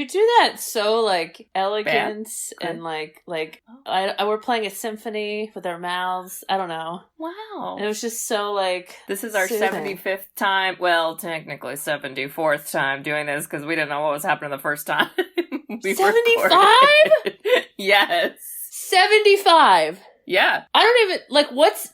do that so, like, elegant and, like we're playing a symphony with our mouths. I don't know. Wow. And it was just so, like, this is our soothing. 75th time, well, technically 74th time doing this, because we didn't know what was happening the first time. 75? Yes. 75? Yeah. I don't even, like,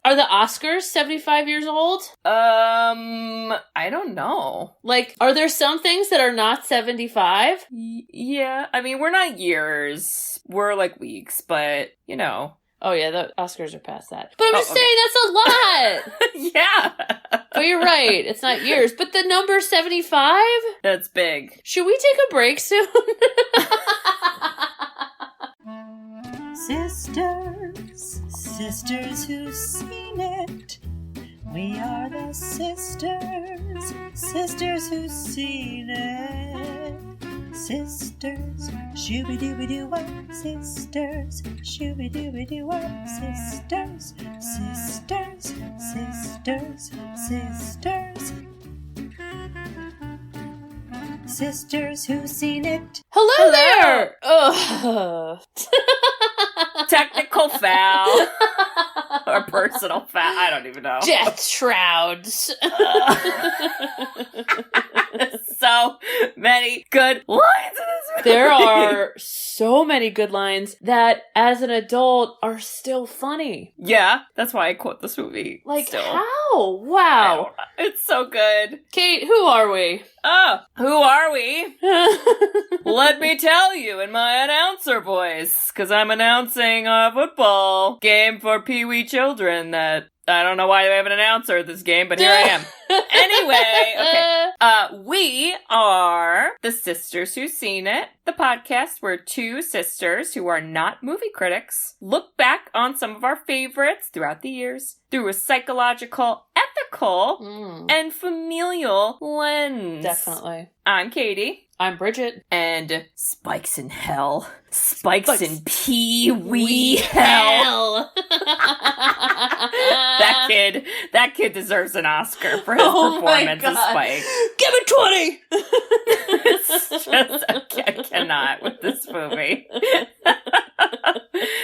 are the Oscars 75 years old? I don't know. Like, are there some things that are not 75? Yeah. I mean, we're not years. We're, like, weeks, but, you know. Oh, yeah, the Oscars are past that. But I'm just saying, that's a lot! Yeah! But you're right, it's not years. But the number 75? That's big. Should we take a break soon? Sisters who've seen it. We are the sisters who've seen it. Sisters, shooby-dooby-doo-wop, sisters, shooby-dooby-doo-wop, sisters, sisters, sisters, sisters. Sisters who've seen it. Hello there! Ugh. Technical foul. Or personal foul. I don't even know. Death shrouds. So many good lines in this movie. There are so many good lines that, as an adult, are still funny. Yeah, that's why I quote this movie. Like, still. how? Wow. It's so good. Kate, who are we? Oh, who are we? Let me tell you in my announcer voice, because I'm announcing a football game for Pee-wee children that I don't know why they have an announcer at this game, but here I am. Anyway, okay. We are the Sisters Who've Seen It, the podcast where two sisters who are not movie critics look back on some of our favorites throughout the years through a psychological, ethical, and familial lens. Definitely. I'm Katie. I'm Bridget. And Spikes in Hell. Spikes in Pee-wee Hell. That kid deserves an Oscar for his performance as Spike. Give it 20! It's just, I cannot with this movie.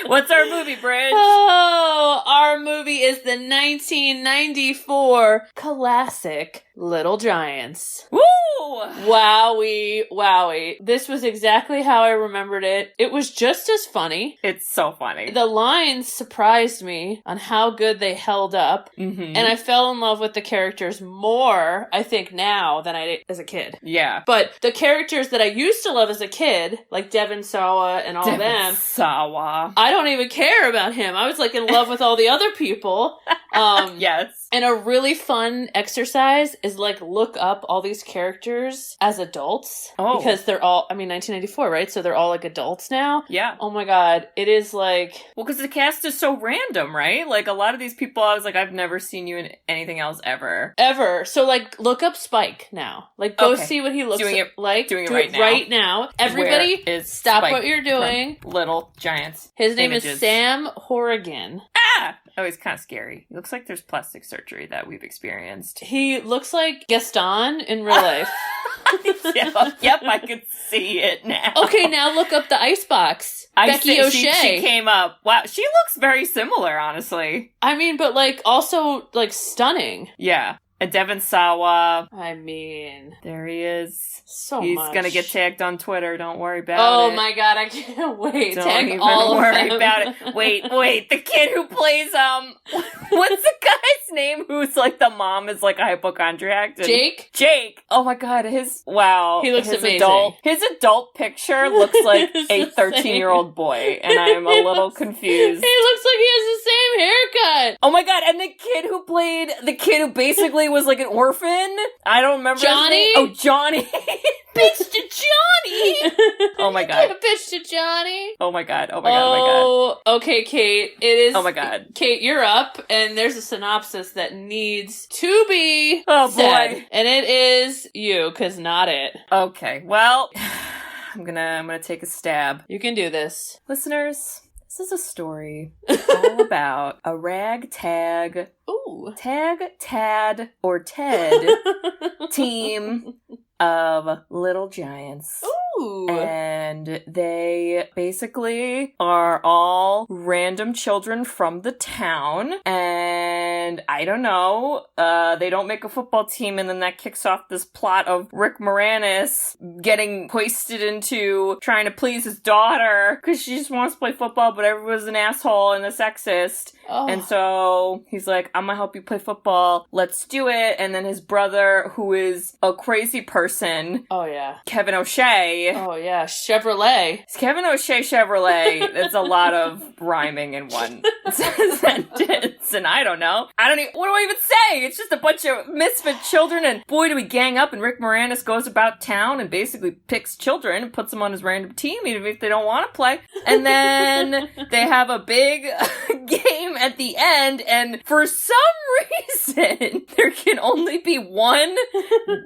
What's our movie, Bridge? Oh, our movie is the 1994 classic Little Giants. Woo! Wowie, wowie. This was exactly how I remembered it. It was just as funny. It's so funny. The lines surprised me on how good they held up. Mm-hmm. And I fell in love with the characters more, I think, now than I did as a kid. Yeah. But the characters that I used to love as a kid, like Devon Sawa and all them, Sawa. I don't even care about him. I was like in love with all the other people. Yes. And a really fun exercise is like look up all these characters as adults. Oh. Because they're all, 1994, right? So they're all like adults now. Yeah. Oh my God. It is like... Well, because the cast is so random, right? Like a lot of these people, I was like, I've never seen you in anything else ever. Ever. So like look up Spike now. Like go see what he looks like. Doing it Do right it now. Right now. Everybody stop Spike what you're doing. Little Giants. His name Images. is Sam Horrigan. Ah! Oh, he's kind of scary. He looks like there's plastic surgery that we've experienced. He looks like Gaston in real life. Yep, I can see it now. Okay, now look up the Icebox. Becky O'Shea. She came up. Wow, she looks very similar, honestly. I mean, but like also like stunning. Yeah. And Devon Sawa. I mean, there he is. He's gonna get tagged on Twitter. Don't worry about it. Oh my God, I can't wait. Don't even worry about it. Wait. The kid who plays what's the guy's name who's like the mom is like a hypochondriac? Jake. Oh my God, he looks amazing. His adult picture looks like a 13-year-old boy, and I am a little confused. He looks like he has the same haircut. Oh my God, and the kid who basically was like an orphan. I don't remember Johnny? his name. Oh, Johnny. Bitch to Johnny. Oh my God. Bitch to Johnny. Oh my God. Oh, okay, Kate. It is. Oh my God. Kate, you're up, and there's a synopsis that needs to be said. Boy. And it is you, 'cause not it. Okay, well, I'm gonna take a stab. You can do this. Listeners, this is a story all about a ragtag, Tad, or Ted team of Little Giants. Ooh. And and they basically are all random children from the town, and I don't know, they don't make a football team, and then that kicks off this plot of Rick Moranis getting hoisted into trying to please his daughter because she just wants to play football, but everyone's an asshole and a sexist. Oh. And so he's like, I'm gonna help you play football. Let's do it. And then his brother, who is a crazy person. Oh, yeah. Kevin O'Shea. Oh, yeah. Chevrolet. Kevin O'Shea Chevrolet. That's a lot of rhyming in one sentence. And I don't know. What do I even say? It's just a bunch of misfit children. And boy, do we gang up. And Rick Moranis goes about town and basically picks children and puts them on his random team, even if they don't want to play. And then they have a big game at the end, and for some reason, there can only be one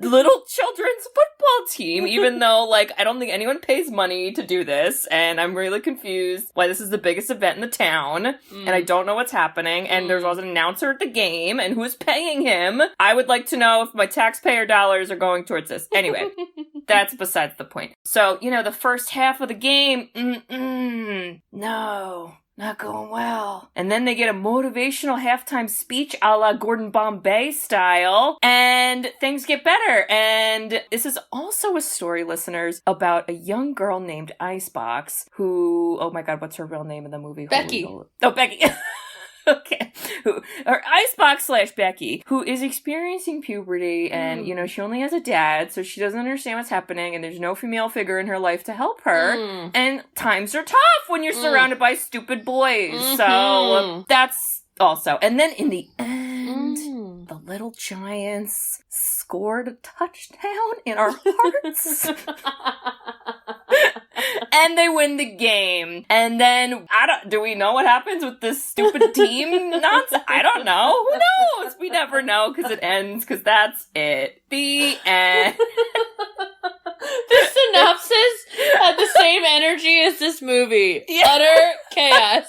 little children's football team, even though, like, I don't think anyone pays money to do this, and I'm really confused why this is the biggest event in the town, and I don't know what's happening, and there's also an announcer at the game, and who's paying him? I would like to know if my taxpayer dollars are going towards this. Anyway, that's besides the point. So, the first half of the game, no. Not going well. And then they get a motivational halftime speech a la Gordon Bombay style, and things get better. And this is also a story, listeners, about a young girl named Icebox who, oh my god, what's her real name in the movie? Becky. Oh, Becky. Okay. Or Icebox / Becky, who is experiencing puberty, and, she only has a dad, so she doesn't understand what's happening, and there's no female figure in her life to help her. And times are tough when you're surrounded by stupid boys. So that's also. And then in the end, the Little Giants scored a touchdown in our hearts. And they win the game. And then, do we know what happens with this stupid team nonsense? I don't know. Who knows? We never know because it ends, because that's it. The end. The synopsis had the same energy as this movie. Yeah. Utter chaos.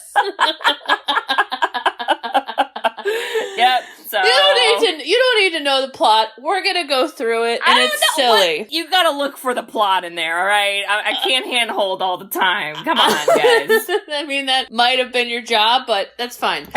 Yep. So you don't need to know the plot. We're gonna go through it, and it's silly. You gotta look for the plot in there, all right? I can't handhold all the time. Come on, guys. I mean, that might have been your job, but that's fine.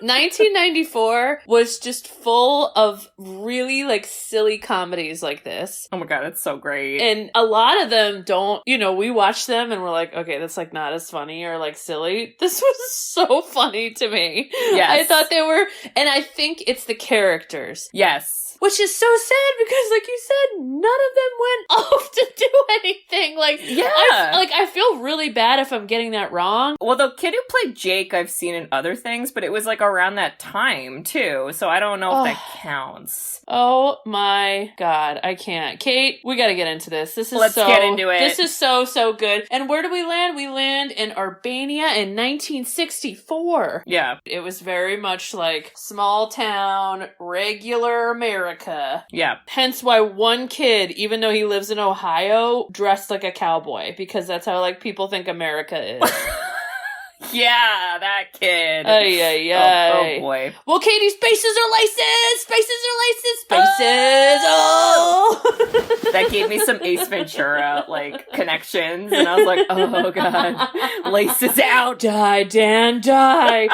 1994 was just full of really, silly comedies like this. Oh my god, it's so great. And a lot of them don't, we watch them and we're like, okay, that's, not as funny or, silly. This was so funny to me. Yes. I thought they were, and I think it's the characters. Yes. Which is so sad because, like you said, none of them went off to do anything. I feel really bad if I'm getting that wrong. Well, the kid who played Jake, I've seen in other things, but it was, around that time, too. So I don't know if that counts. Oh, my God. I can't. Kate, we gotta get into this. Let's get into it. This is so, so good. And where do we land? We land in Albania in 1964. Yeah. It was very much small town, regular America. Yeah. Hence why one kid, even though he lives in Ohio, dressed like a cowboy, because that's how people think America is. Yeah, that kid. Oh boy. Well, Katie, spaces are laces! Spaces! Oh! That gave me some Ace Ventura, connections, and I was like, oh god, laces out! Die, Dan, die!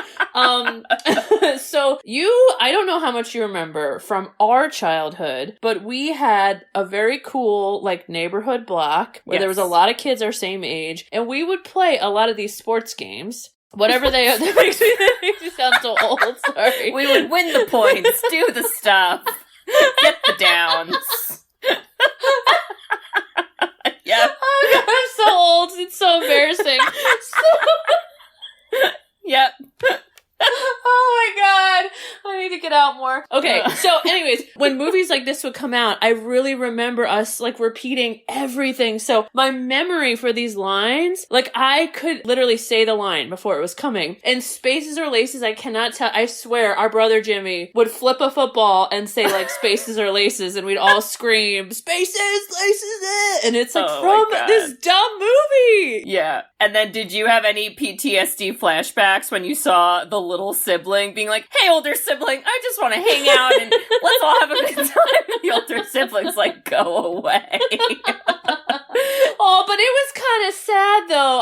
So I don't know how much you remember from our childhood, but we had a very cool, neighborhood block where there was a lot of kids our same age, and we would play a lot of these sports games. Whatever they are, that makes me sound so old, sorry. We would win the points, do the stuff, get the downs. Yep. Oh god, I'm so old, it's so embarrassing. Yep. Oh my god, I need to get out more. Okay, so anyways, when movies like this would come out, I really remember us repeating everything. So my memory for these lines, I could literally say the line before it was coming. And spaces or laces, I cannot tell. I swear our brother Jimmy would flip a football and say spaces or laces, and we'd all scream, spaces, laces, and it's from this dumb movie. Yeah. And then did you have any PTSD flashbacks when you saw the little sibling being like, hey, older sibling, I just want to hang out and let's all have a good time. And the older sibling's like, go away. Oh, but it was kind of sad, though.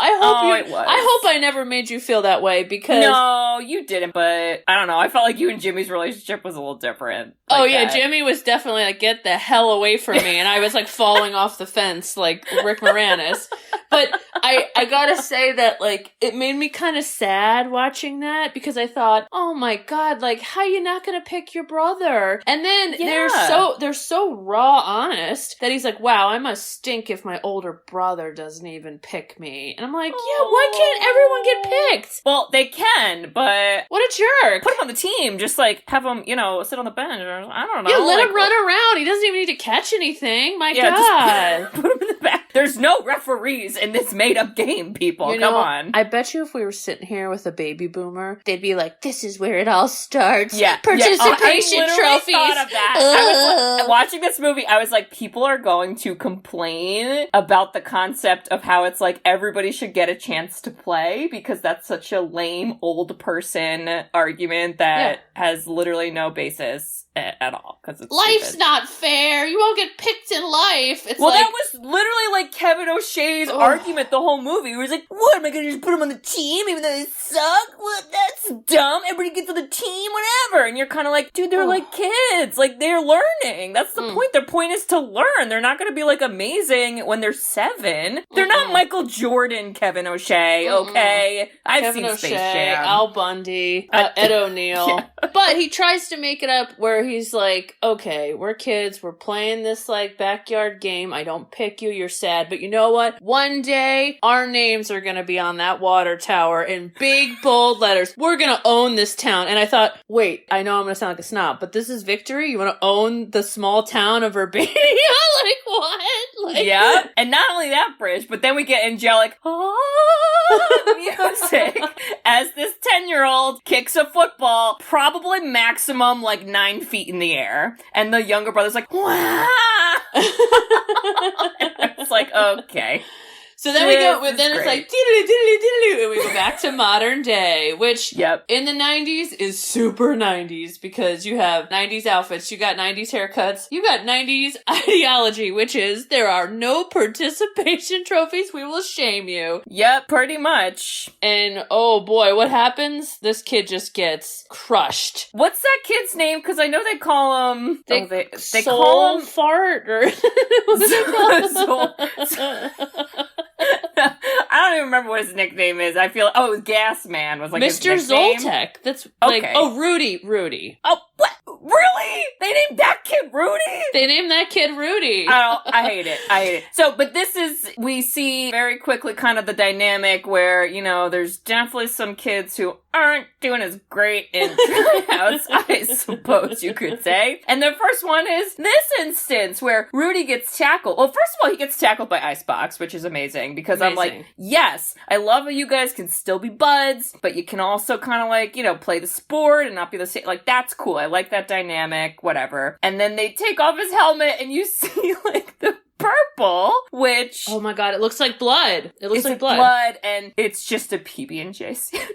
It was. I hope I never made you feel that way, because... No, you didn't, but I don't know. I felt like you and Jimmy's relationship was a little different. Jimmy was definitely like, get the hell away from me, and I was like falling off the fence like Rick Moranis. But I gotta say that, like, it made me kind of sad watching that, because I thought, oh my god, like, how you not gonna pick your brother? And then they're so raw honest that he's like, wow, I must stink if my older brother doesn't even pick me. And I'm like, yeah, why can't everyone get picked? Well, they can, but... What a jerk. Put him on the team. Just, like, have him, sit on the bench. Or, I don't know. Yeah, let him run around. He doesn't even need to catch anything. My God. Just put him in the back. There's no referees in this made-up game, people. Come on. I bet you if we were sitting here with a baby boomer, they'd be like, this is where it all starts. Yeah. Participation trophies. I thought of that. I was watching this movie, I was like, people are going to complain about the concept of how it's like everybody should get a chance to play, because that's such a lame old person argument that has literally no basis at all. Because life's stupid. Not fair. You won't get picked in life. It's that was literally like Kevin O'Shea's argument the whole movie. He was like, what, am I going to just put him on the team even though they suck? What? That's dumb. Everybody gets on the team, whatever. And you're kind of like, dude, they're like kids. Like, they're learning. That's the point. Their point is to learn. They're not going to be like amazing when they're 7. They're not Michael Jordan, Kevin O'Shea, okay? I've seen Space Jam. Al Bundy, Ed O'Neill. Yeah. But he tries to make it up where he's like, okay, we're kids. We're playing this like backyard game. I don't pick you. You're sad. But you know what? One day, our names are going to be on that water tower in big, bold letters. We're going to own this town. And I thought, wait, I know I'm going to sound like a snob, but this is victory? You want to own the small town of Urbania? Like, what? Like, yeah. And not only that, Bridge, but then we get angelic music as this 10-year-old kicks a football, probably maximum like 9 feet in the air. And the younger brother's like, wow. It's like, okay. So then we go, then it's like, diddly, diddly, diddly, and we go back to modern day, which in the 90s is super 90s, because you have 90s outfits, you got 90s haircuts, you got 90s ideology, which is, there are no participation trophies, we will shame you. Yep, pretty much. And oh boy, what happens? This kid just gets crushed. What's that kid's name? Because I know they call him... They Soul call him... Fart, or... I don't even remember what his nickname is. I feel... Oh, it was Gas Man was like Mr. his nickname. Zoltek. That's like... Okay. Oh, Rudy. Oh, what? Really? They named that kid Rudy? They named that kid Rudy. I hate it. So, but this is... We see very quickly kind of the dynamic where, there's definitely some kids who aren't doing as great in tryouts, I suppose you could say. And the first one is this instance where Rudy gets tackled. Well, first of all, he gets tackled by Icebox, which is amazing, because I'm like, yes, I love how you guys can still be buds, but you can also kind of like, play the sport and not be the same. Like, that's cool. I like that dynamic, whatever. And then they take off his helmet and you see like the purple, which... Oh my god, it looks like blood. It looks like blood, and it's just a PB&J sandwich.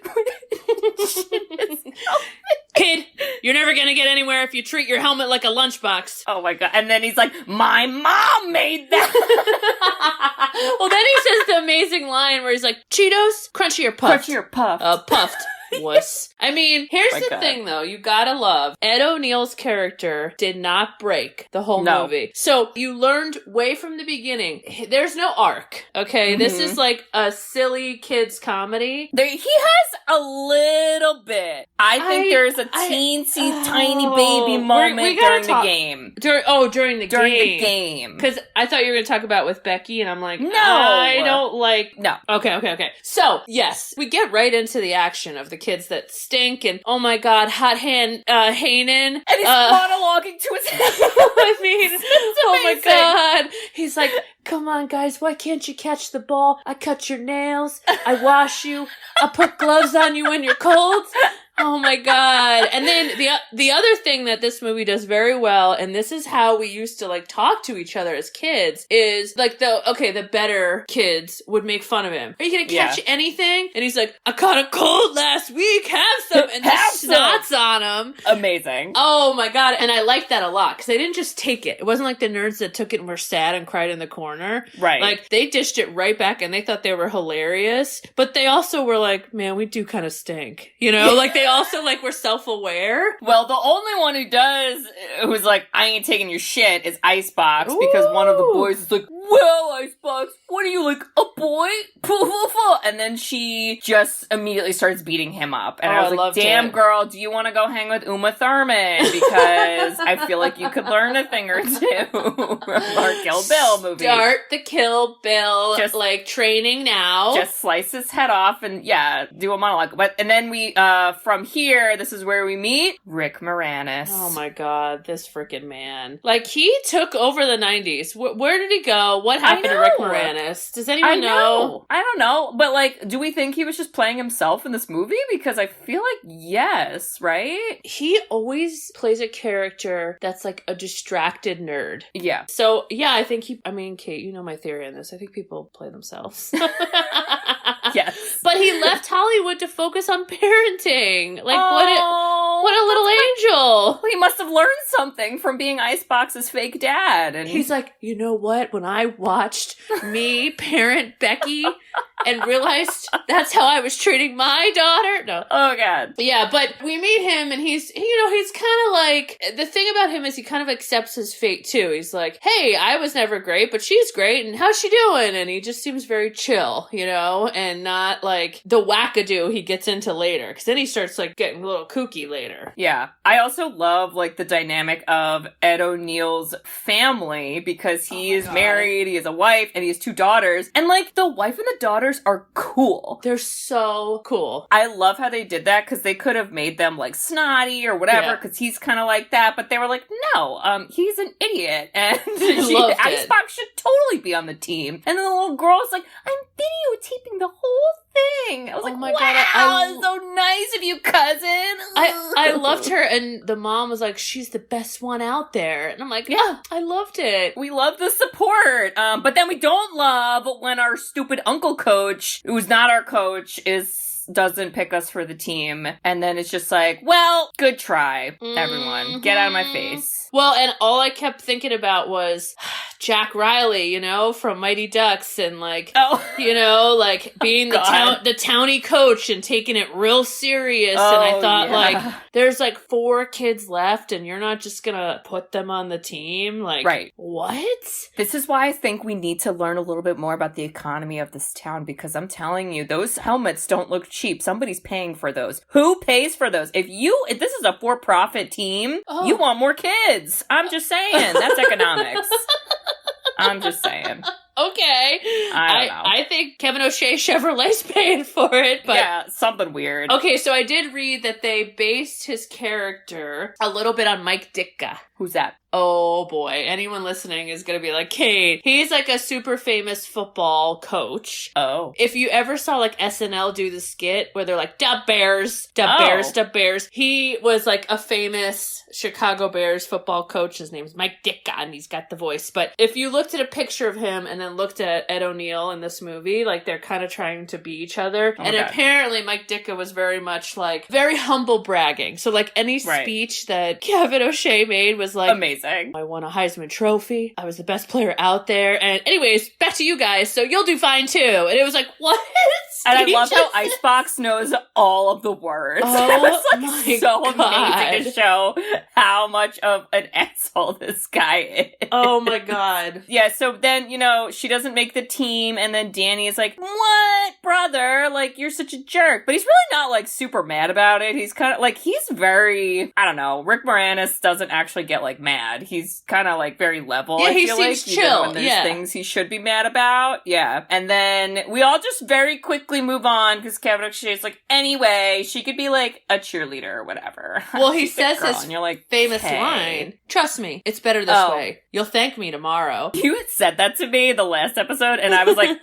Kid, you're never gonna get anywhere if you treat your helmet like a lunchbox. Oh my god. And then he's like, my mom made that! Well, then he says the amazing line where he's like, Cheetos, crunchy or puffed? Crunchy or puffed. Puffed. Wuss. I mean, here's the thing, though. You gotta love, Ed O'Neill's character did not break the whole movie. So you learned way from the beginning, there's no arc, okay? Mm-hmm. This is like a silly kid's comedy. He has a little bit. I think there's a teensy tiny baby moment during the game. During the game. Because I thought you were going to talk about with Becky, and I'm like, no. I don't like... No. Okay. So, yes, we get right into the action of the kids that stink, and oh my god, Hot Hand Hannon. And he's monologuing to his head. I mean, oh my god. He's like, come on guys, why can't you catch the ball? I cut your nails. I wash you. I put gloves on you when you're cold. Oh my God. And then the other thing that this movie does very well, and this is how we used to like talk to each other as kids, is like the better kids would make fun of him. Are you gonna catch anything? And he's like, I caught a cold last week, have some, and just snots on him. Amazing. Oh my God. And I liked that a lot because they didn't just take it. It wasn't like the nerds that took it and were sad and cried in the corner. Right. Like they dished it right back and they thought they were hilarious, but they also were like, man, we do kind of stink. You know, like they also like were self-aware. Well, the only one who's like, I ain't taking your shit is Icebox, because one of the boys is like, well, Icebox, what are you, like, a boy? And then she just immediately starts beating him up. And I was like, damn, girl, do you want to go hang with Uma Thurman? Because I feel like you could learn a thing or two from our Kill Bill movie. Start the Kill Bill, just like training now. Just slice his head off and, do a monologue. And then we, from here, this is where we meet Rick Moranis. Oh my God, this freaking man. Like, he took over the 90s. Where did he go? What happened to Rick Moranis? Does anyone know? I don't know. But, like, do we think he was just playing himself in this movie? Because I feel like yes, right? He always plays a character that's, like, a distracted nerd. Yeah. So, yeah, I think Kate, you know my theory on this. I think people play themselves. Yes. But he left Hollywood to focus on parenting. Like, what a little angel. Well, he must have learned something from being Icebox's fake dad. And he's like, you know what? When I watched me parent Becky and realized that's how I was treating my daughter. No. Oh, God. Yeah, but we meet him and he's kind of like, the thing about him is he kind of accepts his fate too. He's like, hey, I was never great, but she's great. And how's she doing? And he just seems very chill, and not like the wackadoo he gets into later. Cause then he starts like getting a little kooky later. Yeah. I also love like the dynamic of Ed O'Neill's family because he is married, he has a wife, and he has 2 daughters. And like the wife and the daughters are cool. They're so cool. I love how they did that because they could have made them like snotty or whatever because he's kind of like that, but they were like, no, he's an idiot and Icebox should totally be on the team. And then the little girl's like, I'm videotaping the whole thing. I was like, my wow, God, it's so nice of you, cousin. I loved her, and the mom was like, she's the best one out there. And I'm like, yeah, I loved it. We love the support, but then we don't love when our stupid uncle coach, who's not our coach, doesn't pick us for the team. And then it's just like, well, good try, everyone. Get out of my face. Well, and all I kept thinking about was Jack Riley, from Mighty Ducks and like, like being the townie coach and taking it real serious. And I thought like, there's like 4 kids left and you're not just gonna put them on the team. Like, right. What? This is why I think we need to learn a little bit more about the economy of this town, because I'm telling you, those helmets don't look cheap. Somebody's paying for those. Who pays for those? If this is a for-profit team, you want more kids. I'm just saying. That's economics. I'm just saying. Okay. I don't know. I think Kevin O'Shea Chevrolet's paying for it, but... Yeah, something weird. Okay, so I did read that they based his character a little bit on Mike Ditka. Who's that? Oh boy, anyone listening is gonna be like, Kate, he's like a super famous football coach. Oh. If you ever saw like SNL do the skit where they're like, Dub Bears, Dub Bears, Dub Bears. He was like a famous Chicago Bears football coach. His name's Mike Ditka and he's got the voice. But if you looked at a picture of him and then looked at Ed O'Neill in this movie, like they're kind of trying to be each other. Oh, and apparently Mike Ditka was very much like, very humble bragging. So like any speech that Kevin O'Shea made was like, amazing. I won a Heisman Trophy. I was the best player out there. And anyways, back to you guys. So you'll do fine too. And it was like, what? And I love how Icebox knows all of the words. Oh, it was like my so God. amazing to show how much of an asshole this guy is. Oh my God. Yeah, so then, she doesn't make the team, and then Danny is like, what, brother? Like, you're such a jerk. But he's really not, like, super mad about it. He's kind of, like, he's very, I don't know, Rick Moranis doesn't actually get, like, mad. He's kind of, like, very level, yeah, I feel like. He seems chill. When there's things he should be mad about. Yeah. And then we all just very quickly move on, because Kevin O'Shea's like, anyway, she could be, like, a cheerleader or whatever. Well, he says girl, this and you're like, famous hey. line. Trust me, it's better this way. You'll thank me tomorrow. You had said that to me the last episode, and I was like,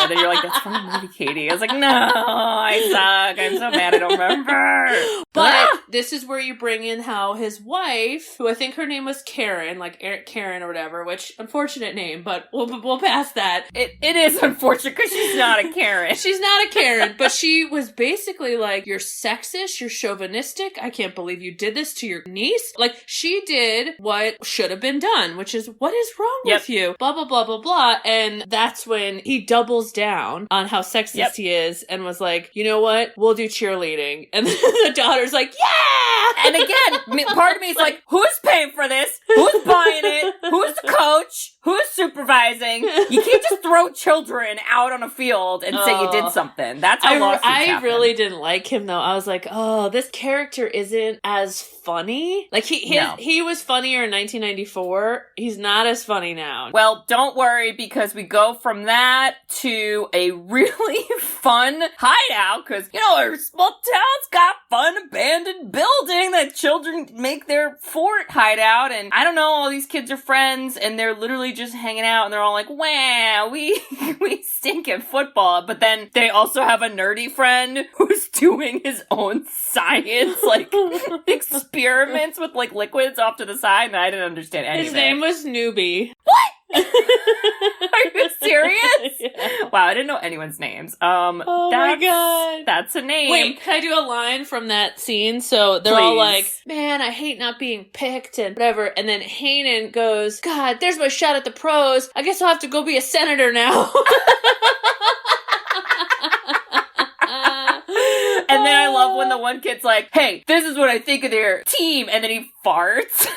Then you're like, that's from the movie, Katie. I was like, no, I suck. I'm so mad I don't remember. But this is where you bring in how his wife, who I think her name was Karen, like Karen or whatever, which unfortunate name, but we'll pass that. It is unfortunate because she's not a Karen. She's not a Karen, but she was basically like, you're sexist, you're chauvinistic, I can't believe you did this to your niece. Like, she did what should have been done, which is, what is wrong with you? Blah, blah, blah, blah, blah. And that's when he doubles down on how sexist he is and was like, you know what? We'll do cheerleading. And the daughter's like, yeah! And again, part of me is like, who's paying for this? Who's buying it? Who's the coach? Who's supervising? You can't just throw children out on a field and say you did something. That's how lawsuits happen. I really didn't like him, though. I was like, oh, this character isn't as funny. Like, he was funnier in 1994. He's not as funny now. Well, don't worry, because we go from that to a really fun hideout, because, you know, our small town's got fun abandoned building that children make their fort hideout, and I don't know, all these kids are friends, and they're literally just hanging out, and they're all like, wow, we stink at football, but then they also have a nerdy friend who's doing his own science, like, experiments with, like, liquids off to the side, and I didn't understand any of it. His name was Newbie. What? Are you serious? Yeah. Wow, I didn't know anyone's names. Oh my god. That's a name. Wait, can I do a line from that scene? So they're all like, man, I hate not being picked and whatever. And then Hannon goes, God, there's my shot at the pros. I guess I'll have to go be a senator now. And then I love when the one kid's like, hey, this is what I think of their team. And then he farts.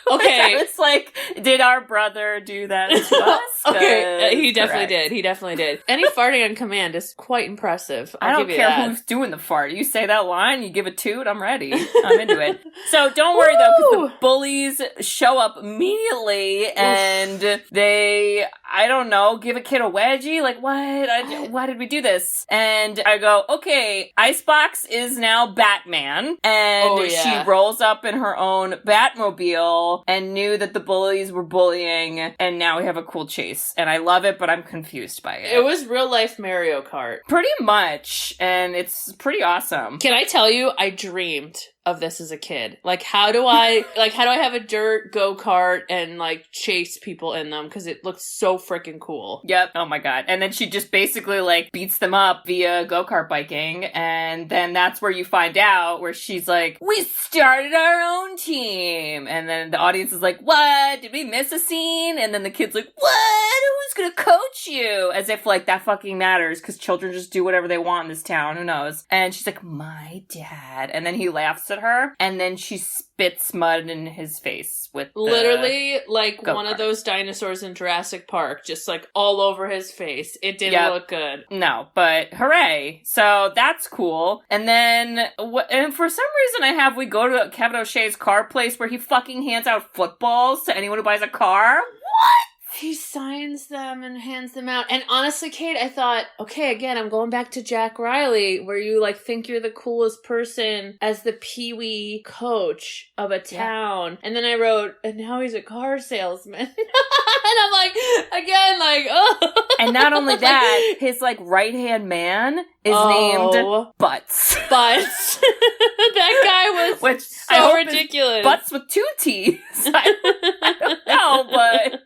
Okay. It's like, did our brother do that to us? Okay, he definitely did. He definitely did. Any farting on command is quite impressive. I don't care who's doing the fart. You say that line, you give a toot, I'm ready. I'm into it. So don't worry though, because the bullies show up immediately and they, I don't know, give a kid a wedgie? Like, what? Why did we do this? And I go, okay, Icebox is now Batman. And she rolls up in her own Batmobile and knew that the bullies were bullying, and now we have a cool chase. And I love it, but I'm confused by it. It was real life Mario Kart. Pretty much, and it's pretty awesome. Can I tell you, I dreamed of this as a kid. Like, how do I have a dirt go-kart and, like, chase people in them? Because it looks so freaking cool. Yep. Oh my god. And then she just basically, like, beats them up via go-kart biking, and then that's where you find out, where she's like, we started our own team! And then the audience is like, what? Did we miss a scene? And then the kid's like, what? Who's gonna coach you? As if, like, that fucking matters, because children just do whatever they want in this town. Who knows? And she's like, my dad. And then he laughs at her, and then she spits mud in his face with literally like go-kart. One of those dinosaurs in Jurassic Park, just like all over his face. It didn't look good. No, but hooray. So that's cool. And then, and for some reason we go to Kevin O'Shea's car place where he fucking hands out footballs to anyone who buys a car. What? He signs them and hands them out. And honestly, Kate, I thought, okay, again, I'm going back to Jack Riley, where you, like, think you're the coolest person as the Pee-wee coach of a town. Yeah. And then I wrote, and now he's a car salesman. And I'm like, again, like, oh. And not only that, his, like, right-hand man is named Butts. Butts. That guy was which so ridiculous. Butts with two T's. I don't know, but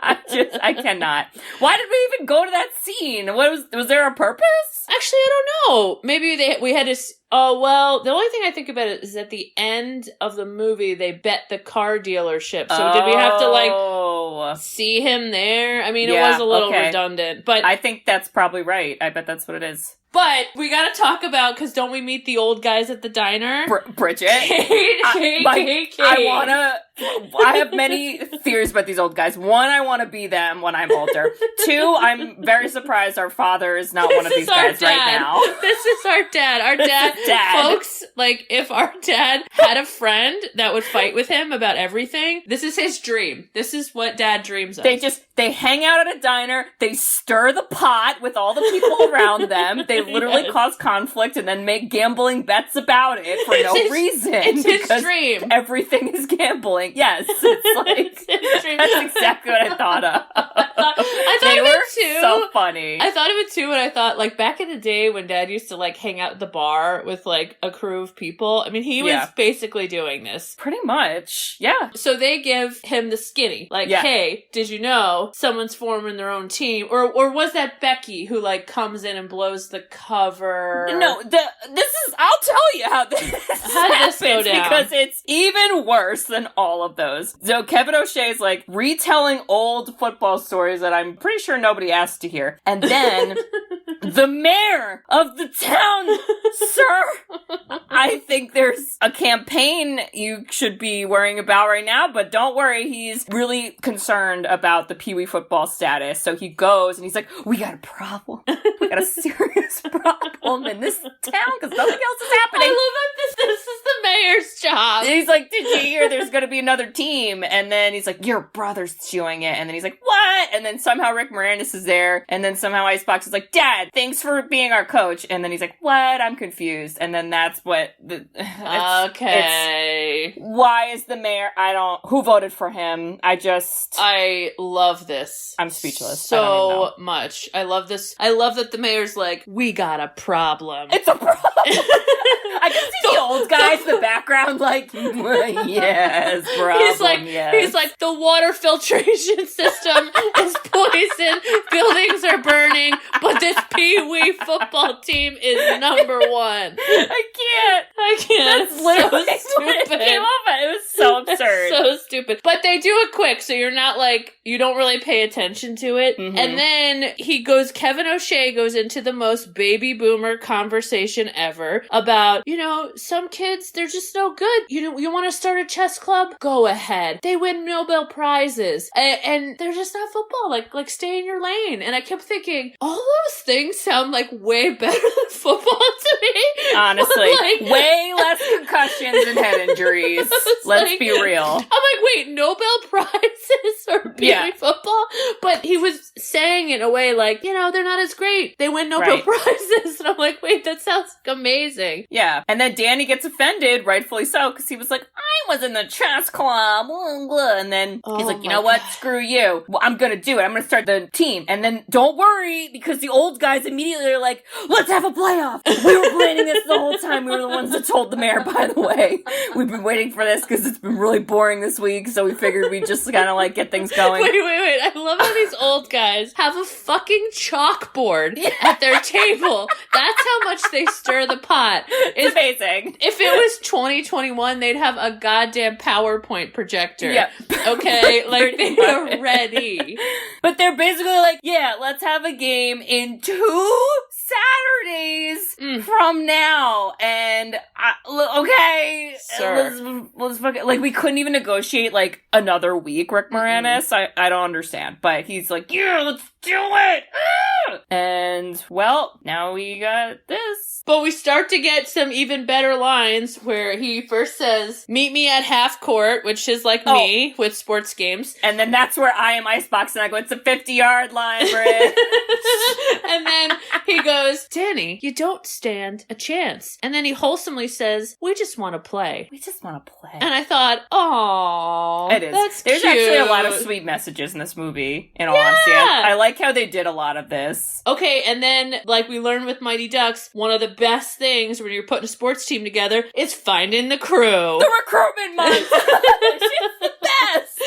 I cannot. Why did we even go to that scene? Was there a purpose? Actually, I don't know. Maybe we had to... Oh, well, the only thing I think about it is at the end of the movie, they bet the car dealership. So did we have to, like, see him there? I mean, it was a little redundant, but... I think that's probably right. I bet that's what it is. But we gotta talk about, because don't we meet the old guys at the diner? Bridget. Kate. I have many theories about these old guys. One, I want to be them when I'm older. Two, I'm very surprised our father is not one of these guys right now. This is our dad. Our dad. Folks, like, if our dad had a friend that would fight with him about everything, this is his dream. This is what dad dreams of. They hang out at a diner, they stir the pot with all the people around them, they literally cause conflict and then make gambling bets about it for no reason. It's his dream. Everything is gambling. Yes, it's like, that's exactly what I thought of. I thought they of were it too. so funny. I thought of it too, and I thought, like, back in the day when Dad used to, like, hang out at the bar with, like, a crew of people. I mean, he was basically doing this. Pretty much, yeah. So they give him the skinny. Like, hey, did you know someone's forming their own team? Or was that Becky who, like, comes in and blows the cover? No, I'll tell you how this happens, go down? because it's even worse than all of those. So Kevin O'Shea's, like, retelling old football stories that I'm pretty sure nobody asked to hear. And then the mayor of the town, sir, I think there's a campaign you should be worrying about right now, but don't worry, he's really concerned about the Pee Wee football status. So he goes and he's like, we got a problem. We got a serious problem in this town because nothing else is happening. I love that this is the mayor's job. And he's like, did you hear there's going to be another team? And then he's like, your brother's doing it. And then he's like, what? And then somehow Rick Moranis is there. And then somehow Icebox is like, Dad, thanks for being our coach. And then he's like, what? I'm confused. And then that's what okay. Why is the mayor? Who voted for him? I love this. I'm speechless. So much. I love this. I love that the mayor's like, we got a problem. It's a problem. I can see the old guys in the background like, yes, problem, he's like, the water filtration system is poisoned, buildings are burning, but this Pee Wee football team is number one. I can't. That's literally so stupid. It was so absurd. So stupid. But they do it quick, so you're not like, you don't really pay attention to it. Mm-hmm. And then Kevin O'Shea goes into the most baby boomer conversation ever about, some kids, they're just no good. You want to start a chess club? Go ahead. They win Nobel Prizes. And they're just not football. Like stay in your lane. And I kept thinking, all those things sound like way better than football to me. Honestly. Way less concussions and head injuries. Let's be real. I'm like, wait, Nobel Prizes or Pee Wee football? But he was saying it in a way like, they're not as great. They win Nobel Prizes. And I'm like, wait, that sounds amazing. Yeah. And then Danny gets offended, rightfully so, because he was like, I was in the chess club, blah, blah. And then he's like, you know what? Screw you. Well, I'm going to do it. I'm going to start the team. And then don't worry, because the old guys immediately are like, let's have a playoff. We were planning this the whole time. We were the ones that told the mayor, by the way. We've been waiting for this because it's been really boring this week, so we figured we'd just kind of like get things going. Wait. I love how these old guys have a fucking chalkboard at their table. That's how much they stir the pot. It's amazing. If it was 2021, they'd have a goddamn PowerPoint projector. Yep. Okay? Like, they're ready. But they're basically like, yeah, let's have a game in 2 Saturdays from now. And, okay. Sir. Let's fucking, like, we couldn't even negotiate, like, another week, Rick Moranis. I don't understand. But he's like, yeah, let's do it. And, well, now we got this. But we start to get some even better lines where he first says, meet me at half court, which is like me with sports games. And then that's where I am Icebox and I go, it's a 50-yard line, Bridget. And then he goes, Danny, you don't stand a chance. And then he wholesomely says, we just want to play. We just want to play. And I thought, oh, it is. That's There's cute. actually a lot of sweet messages in this movie, in all honesty. I like how they did a lot of this. Okay, and then, like we learned with Mighty Ducks, one of the best things when you're putting a sports team together is finding the crew. The recruitment month! She's the best!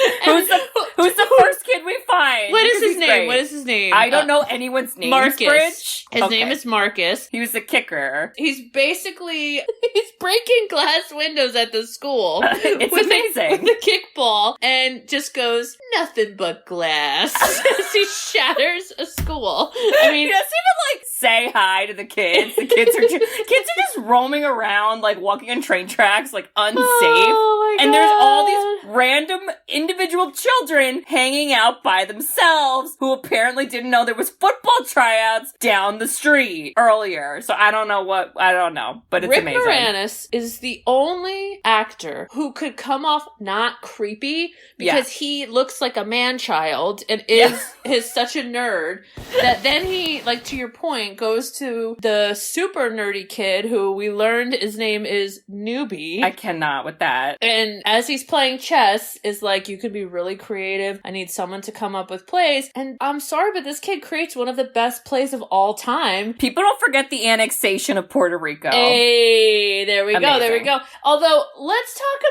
Who's the first kid we find? What is his name? What is his name? I don't know anyone's name. Marcus. His name is Marcus. He was the kicker. He's breaking glass windows at the school. It's amazing. With the kickball and just goes, nothing but glass. As he shatters a school. I mean, he doesn't even like say hi to the kids. The kids are just roaming around, like walking on train tracks, like unsafe. Oh my God. And there's all these random individual children hanging out by themselves who apparently didn't know there was football tryouts down the street earlier. So I don't know, but it's Rick amazing. Moranis is the only actor who could come off not creepy because he looks like a man-child and is such a nerd that then he, like to your point, point, goes to the super nerdy kid who we learned his name is Newbie. I cannot with that. And as he's playing chess, is like, you could be really creative. I need someone to come up with plays. And I'm sorry, but this kid creates one of the best plays of all time. People don't forget the annexation of Puerto Rico. Hey, there we Amazing. go, there we go. Although, let's talk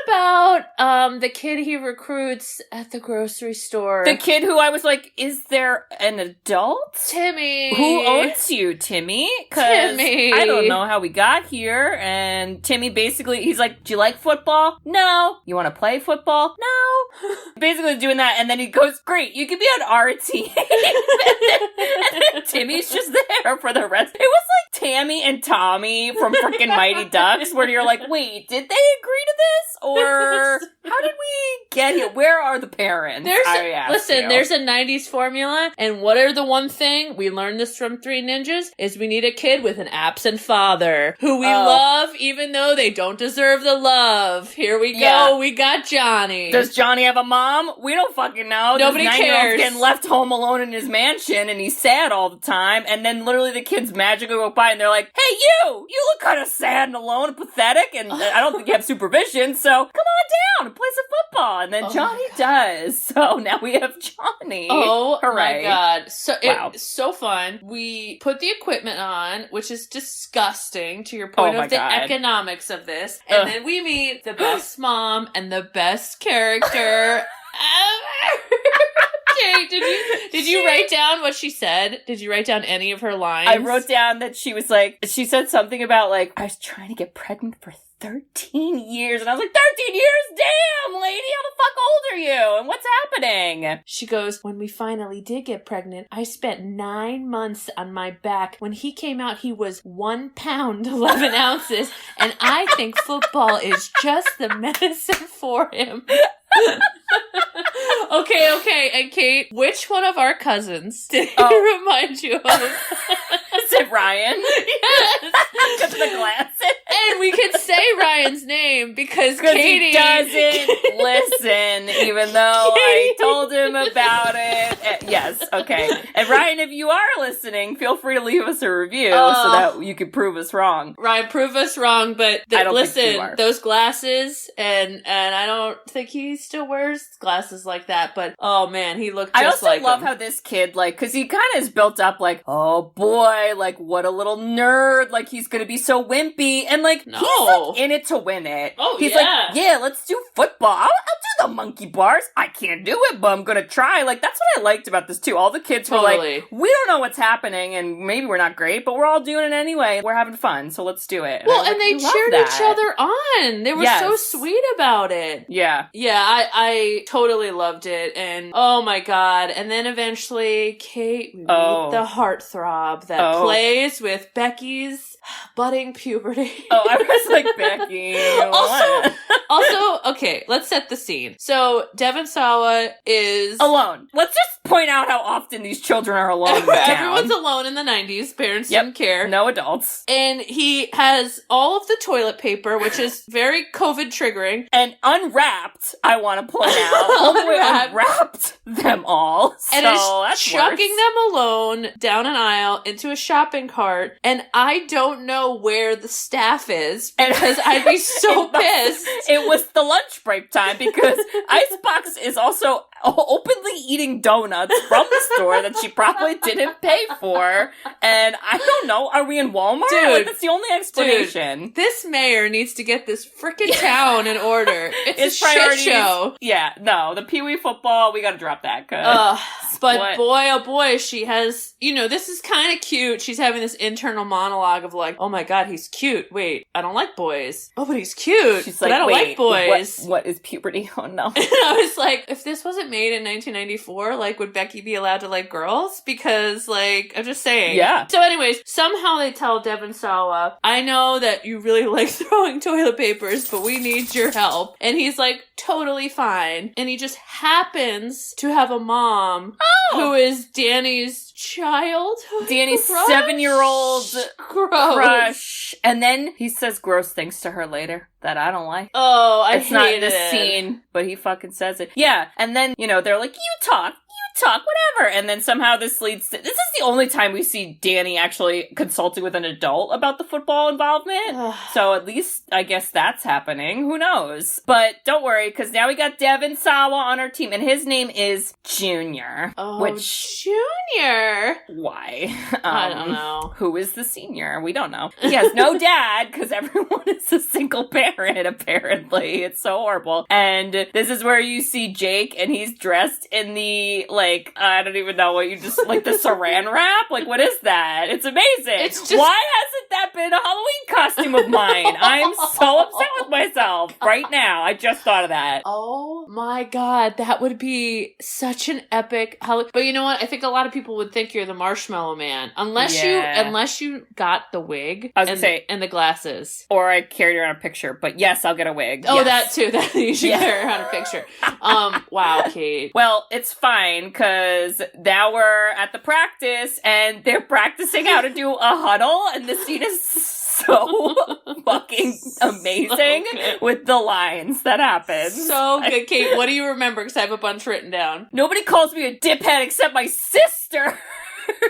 about the kid he recruits at the grocery store. The kid who I was like, is there an adult? Timmy. Who owns you, Timmy? 'Cause Timmy. I don't know how we got here. And Timmy basically, he's like, do you like football? No. You want to play football? No. Basically doing that. And then he goes, great, you can be on our team. and then Timmy's just there for the rest. It was like Tammy and Tommy from freaking Mighty Ducks, where you're like, wait, did they agree to this? Or how did we get here? Where are the parents? There's a 90s formula, and what are the one thing? We learned this from Three Ninjas, is we need a kid with an absent father, who we love even though they don't deserve the love. Here we go, Yeah. we got Johnny. Does Johnny have a mom? We don't fucking know. Nobody this 9-year-old's cares. getting left home alone in his mansion, and he's sad all the time, and then literally the kids magically go by, and they're like, hey, you look kind of sad and alone and pathetic, and I don't think you have supervision, so come on down and play some football. And then Johnny does. So now we have Johnny. Oh, hooray. my God. So Wow. it's so fun. We put the equipment on, which is disgusting to your point Oh of the God. economics of this. And then we meet the best mom and the best character ever. Jay, did you write down what she said? Did you write down any of her lines? I wrote down that she was like, she said something about like, I was trying to get pregnant for 13 years. And I was like, 13 years? Damn, lady, how the fuck old are you? And what's happening? She goes, when we finally did get pregnant, I spent 9 months on my back. When he came out, he was 1 pound, 11 ounces. And I think football is just the medicine for him. Okay. And Kate, which one of our cousins did he remind you of? Is it Ryan? Yes. Because of the glasses. And we could say Ryan's name because Katie he doesn't listen, even though I told him about it. Yes, okay. And Ryan, if you are listening, feel free to leave us a review so that you can prove us wrong. Ryan, prove us wrong, but I don't think you listen, are. those glasses, and I don't think he still wears glasses like that, but oh man, he looked just I also like love him. how this kid, like, because he kind of is built up like, oh boy, like, what a little nerd, like, he's gonna be so wimpy, and like, No. he's like in it to win it. Oh, he's yeah. like, yeah, let's do football. I'll do the monkey bars. I can't do it, but I'm gonna try. Like, that's what I liked about this too. All the kids were Totally. like, we don't know what's happening, and maybe we're not great, but we're all doing it anyway. We're having fun, so let's do it. Well, I was and like, they I love cheered that. each other on. They were so Yes. sweet about it. Yeah. Yeah, I totally loved it, and oh my God. And then eventually, Kate, we meet the heartthrob that plays with Becky's budding puberty. Oh, I was like, Becky. what? Also, okay, let's set the scene. So, Devon Sawa is alone. Let's just point out how often these children are alone in the town. Everyone's alone in the 90s. Parents didn't care. No adults. And he has all of the toilet paper, which is very COVID triggering. And unwrapped, I want to point out. Unwrapped them all. And so is that's chucking worse. them alone down an aisle into a shopping cart. And I don't know where the staff is because I'd be so pissed. It was the lunch break time because Icebox is also openly eating donuts from the store that she probably didn't pay for. And I don't know, are we in Walmart? Dude, like, that's the only explanation. Dude, this mayor needs to get this freaking town in order. It's His a shit priorities- show. Yeah, no, the Pee Wee football, we gotta drop that. But What? boy, oh boy, she has, this is kind of cute. She's having this internal monologue of like, oh my God, he's cute. Wait, I don't like boys. Oh, but he's cute. She's but like, I don't wait, like boys. What is puberty? Oh no. And I was like, if this wasn't made in 1994, like, would Becky be allowed to like girls? Because, like, I'm just saying. Yeah. So anyways, somehow they tell Devon Sawa, I know that you really like throwing toilet papers, but we need your help. And he's like, totally fine. And he just happens to have a mom who is Danny's child. Danny's Crush? 7-year-old Gross. crush. And then he says gross things to her later that I don't like. Oh, I It's not in hated this it. scene, but he fucking says it. Yeah, and then, they're like, you talk you talk, whatever. And then somehow this is the only time we see Danny actually consulting with an adult about the football involvement. So at least I guess that's happening. Who knows? But don't worry, because now we got Devon Sawa on our team, and his name is Junior. Oh, Junior. Why? I don't know. Who is the senior? We don't know. He has no dad, because everyone is a single parent, apparently. It's so horrible. And this is where you see Jake, and he's dressed in the, like, I don't even know what you just, like, the saran wrap? Like, what is that? It's amazing. It's just... Why hasn't that been a Halloween costume of mine? I'm so upset with myself right now. I just thought of that. Oh my god, that would be such an epic Halloween. But you know what? I think a lot of people would think you're the Marshmallow Man. Unless you got the wig and the glasses. Or I carried around a picture, but yes, I'll get a wig. Oh, yes. that too. That you should carry around a picture. Wow, Kate. Well, it's fine, because now we're at the practice, and they're practicing how to do a huddle, and the scene is so fucking amazing with the lines that happen. So good, Kate. What do you remember? Because I have a bunch written down. Nobody calls me a diphead except my sister.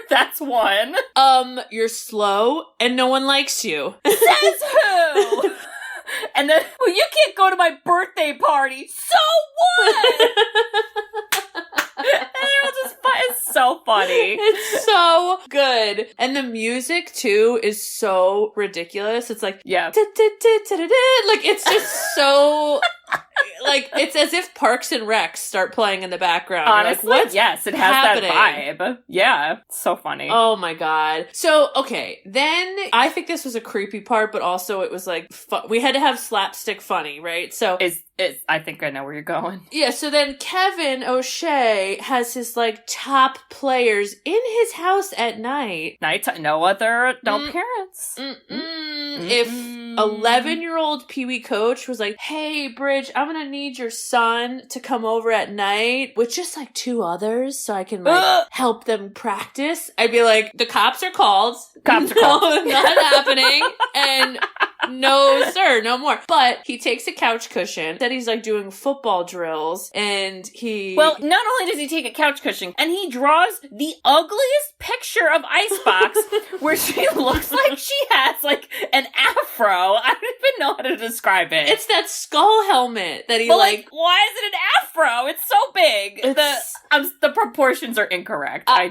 That's one. You're slow, and no one likes you. Says who? And then, well, you can't go to my birthday party. So what? It's so funny. It's so good. And the music, too, is so ridiculous. It's like, like, it's just so... Like, it's as if Parks and Rec start playing in the background. Honestly, like, what's yes, it has happening? that vibe. Yeah, it's so funny. Oh my god. So, okay, then I think this was a creepy part, but also it was like, we had to have slapstick funny, right? So... I think I know where you're going. Yeah, so then Kevin O'Shea has his, like, top players in his house at night. No parents. If 11-year-old Pee Wee coach was like, hey, Bridge, I'm gonna need your son to come over at night with just, like, 2 others so I can, like, help them practice, I'd be like, the cops are called. Cops are called. No, not happening. And... no, sir, no more. But he takes a couch cushion that he's like doing football drills, and Well, not only does he take a couch cushion, and he draws the ugliest picture of Icebox where she looks like she has like an afro. I don't even know how to describe it. It's that skull helmet that he like why is it an afro? It's so big. The proportions are incorrect. I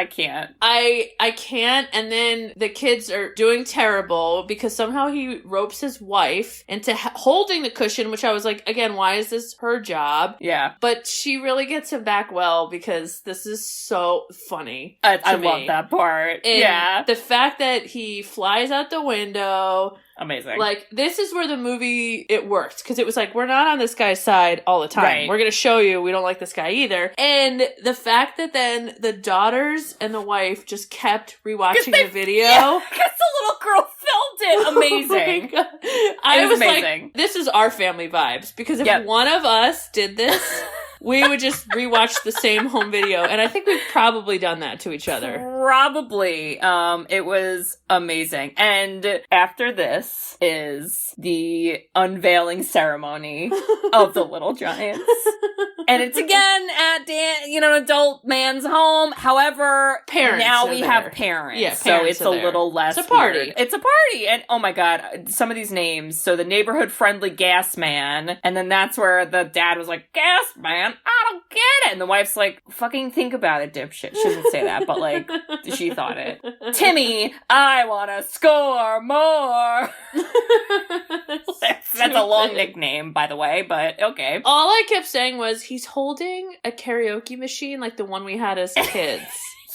can't. I can't. And then the kids are doing terrible because somehow he ropes his wife into holding the cushion, which I was like, again, why is this her job? Yeah. But she really gets him back well because this is so funny. I love that part. And yeah. the fact that he flies out the window... Amazing. Like, this is where the movie, it worked. Because it was like, we're not on this guy's side all the time. Right. We're going to show you we don't like this guy either. And the fact that then the daughters and the wife just kept rewatching the video. Yeah, because the little girl filmed it. Amazing. I was amazing. like, this is our family vibes. Because if one of us did this... we would just rewatch the same home video. And I think we've probably done that to each other. Probably. It was amazing. And after this is the unveiling ceremony of the Little Giants. And it's again at an adult man's home. However, parents now we there. Have parents. Yeah, so it's a little less It's a party. weird. It's a party. And oh my god, some of these names. So the neighborhood friendly gas man. And then that's where the dad was like, gas man? I don't get it. And the wife's like, fucking think about it, dipshit. She doesn't say that, but like, she thought it. Timmy, I want to score more. That's a long nickname, by the way, but okay. All I kept saying was, he's holding a karaoke machine like the one we had as kids.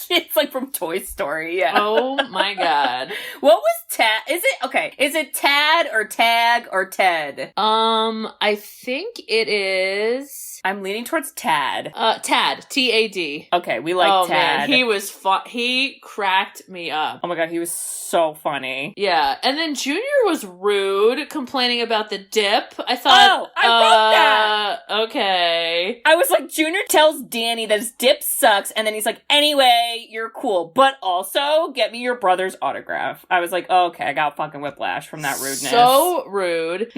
It's like from Toy Story, yeah. Oh my god. What was Tad? Is it Tad or Tag or Ted? I think it is... I'm leaning towards Tad. Tad. T-A-D. Okay, we like Tad. Man, he was he cracked me up. Oh my god, he was so funny. Yeah, and then Junior was rude, complaining about the dip. I thought, oh, I wrote that! Okay. I was like, Junior tells Danny that his dip sucks, and then he's like, anyway, you're cool, but also, get me your brother's autograph. I was like, oh, okay, I got fucking whiplash from that rudeness. So rude.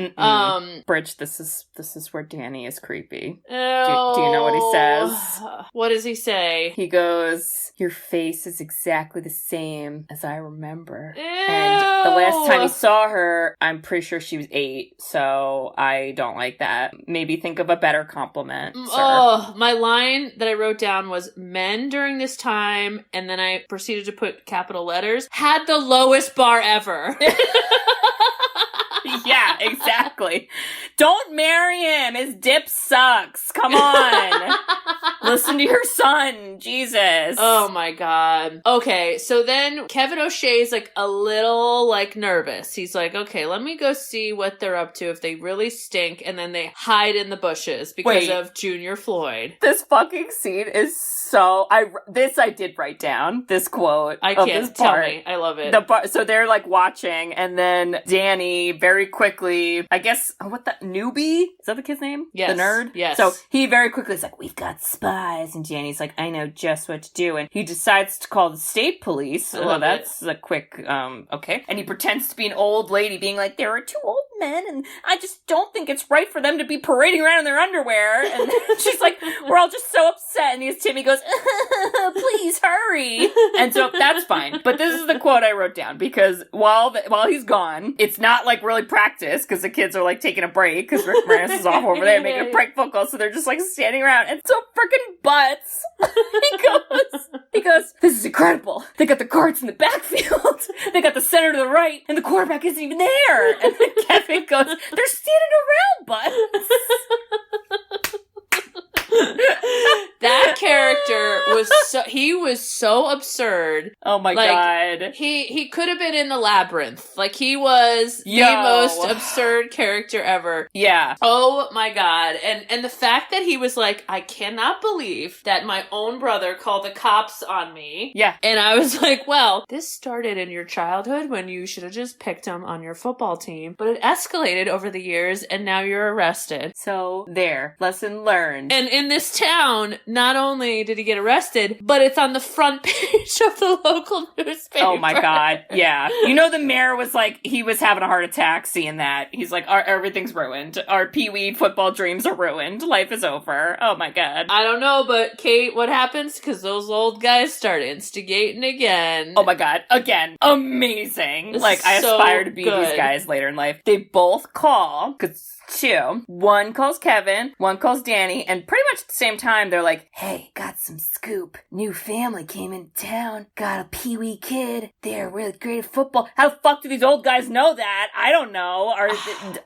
Bridge, this is where Danny is creepy. Do you know what he says? What does he say? He goes, your face is exactly the same as I remember. Ew. And the last time he saw her, I'm pretty sure she was 8, so I don't like that. Maybe think of a better compliment, sir. Oh, my line that I wrote down was, men during this time, and then I proceeded to put capital letters, had the lowest bar ever. Yeah, exactly. Don't marry him. His dip sucks. Come on. Listen to your son. Jesus. Oh my god. Okay, so then Kevin O'Shea's like a little like nervous. He's like, okay, let me go see what they're up to if they really stink, and then they hide in the bushes because of Junior Floyd. This fucking scene is so... I did write down, this quote. I can't. Tell me. I love it. So they're like watching, and then Danny very quickly, I guess, Newbie? Is that the kid's name? Yes. The nerd? Yes. So he very quickly is like, we've got spies. And Danny's like, I know just what to do. And he decides to call the state police. Well, that's a quick, okay. And he pretends to be an old lady being like, there are 2 old men, and I just don't think it's right for them to be parading around in their underwear. And she's like, we're all just so upset. And Timmy goes, please hurry. And so that's fine. But this is the quote I wrote down, because while he's gone, it's not like really practice, because the kids are like taking a break, because Rick Moranis is off over there making a prank phone call, so they're just like standing around, and so freaking butts. he goes, this is incredible. They got the guards in the backfield. They got the center to the right, and the quarterback isn't even there. And then Kevin goes, they're standing around, butts. That character was so absurd. Oh my god. He could have been in the labyrinth. Like, he was the most absurd character ever. Yeah. Oh my god. And the fact that he was like, I cannot believe that my own brother called the cops on me. Yeah. And I was like, well, this started in your childhood when you should have just picked him on your football team, but it escalated over the years, and now you're arrested. So there, lesson learned. And in this town, not only did he get arrested, but it's on the front page of the local newspaper. Oh my god, yeah. You know, the mayor was like, he was having a heart attack seeing that. He's like, everything's ruined. Our Pee-wee football dreams are ruined. Life is over. Oh my god. I don't know, but Kate, what happens? Because those old guys start instigating again. Oh my god, again. Amazing. Like, I aspire to be these guys later in life. They both call, because 2. One calls Kevin, one calls Danny, and pretty much at the same time, they're like, hey, got some scoop. New family came in town. Got a Pee-wee kid. They're really great at football. How the fuck do these old guys know that? I don't know.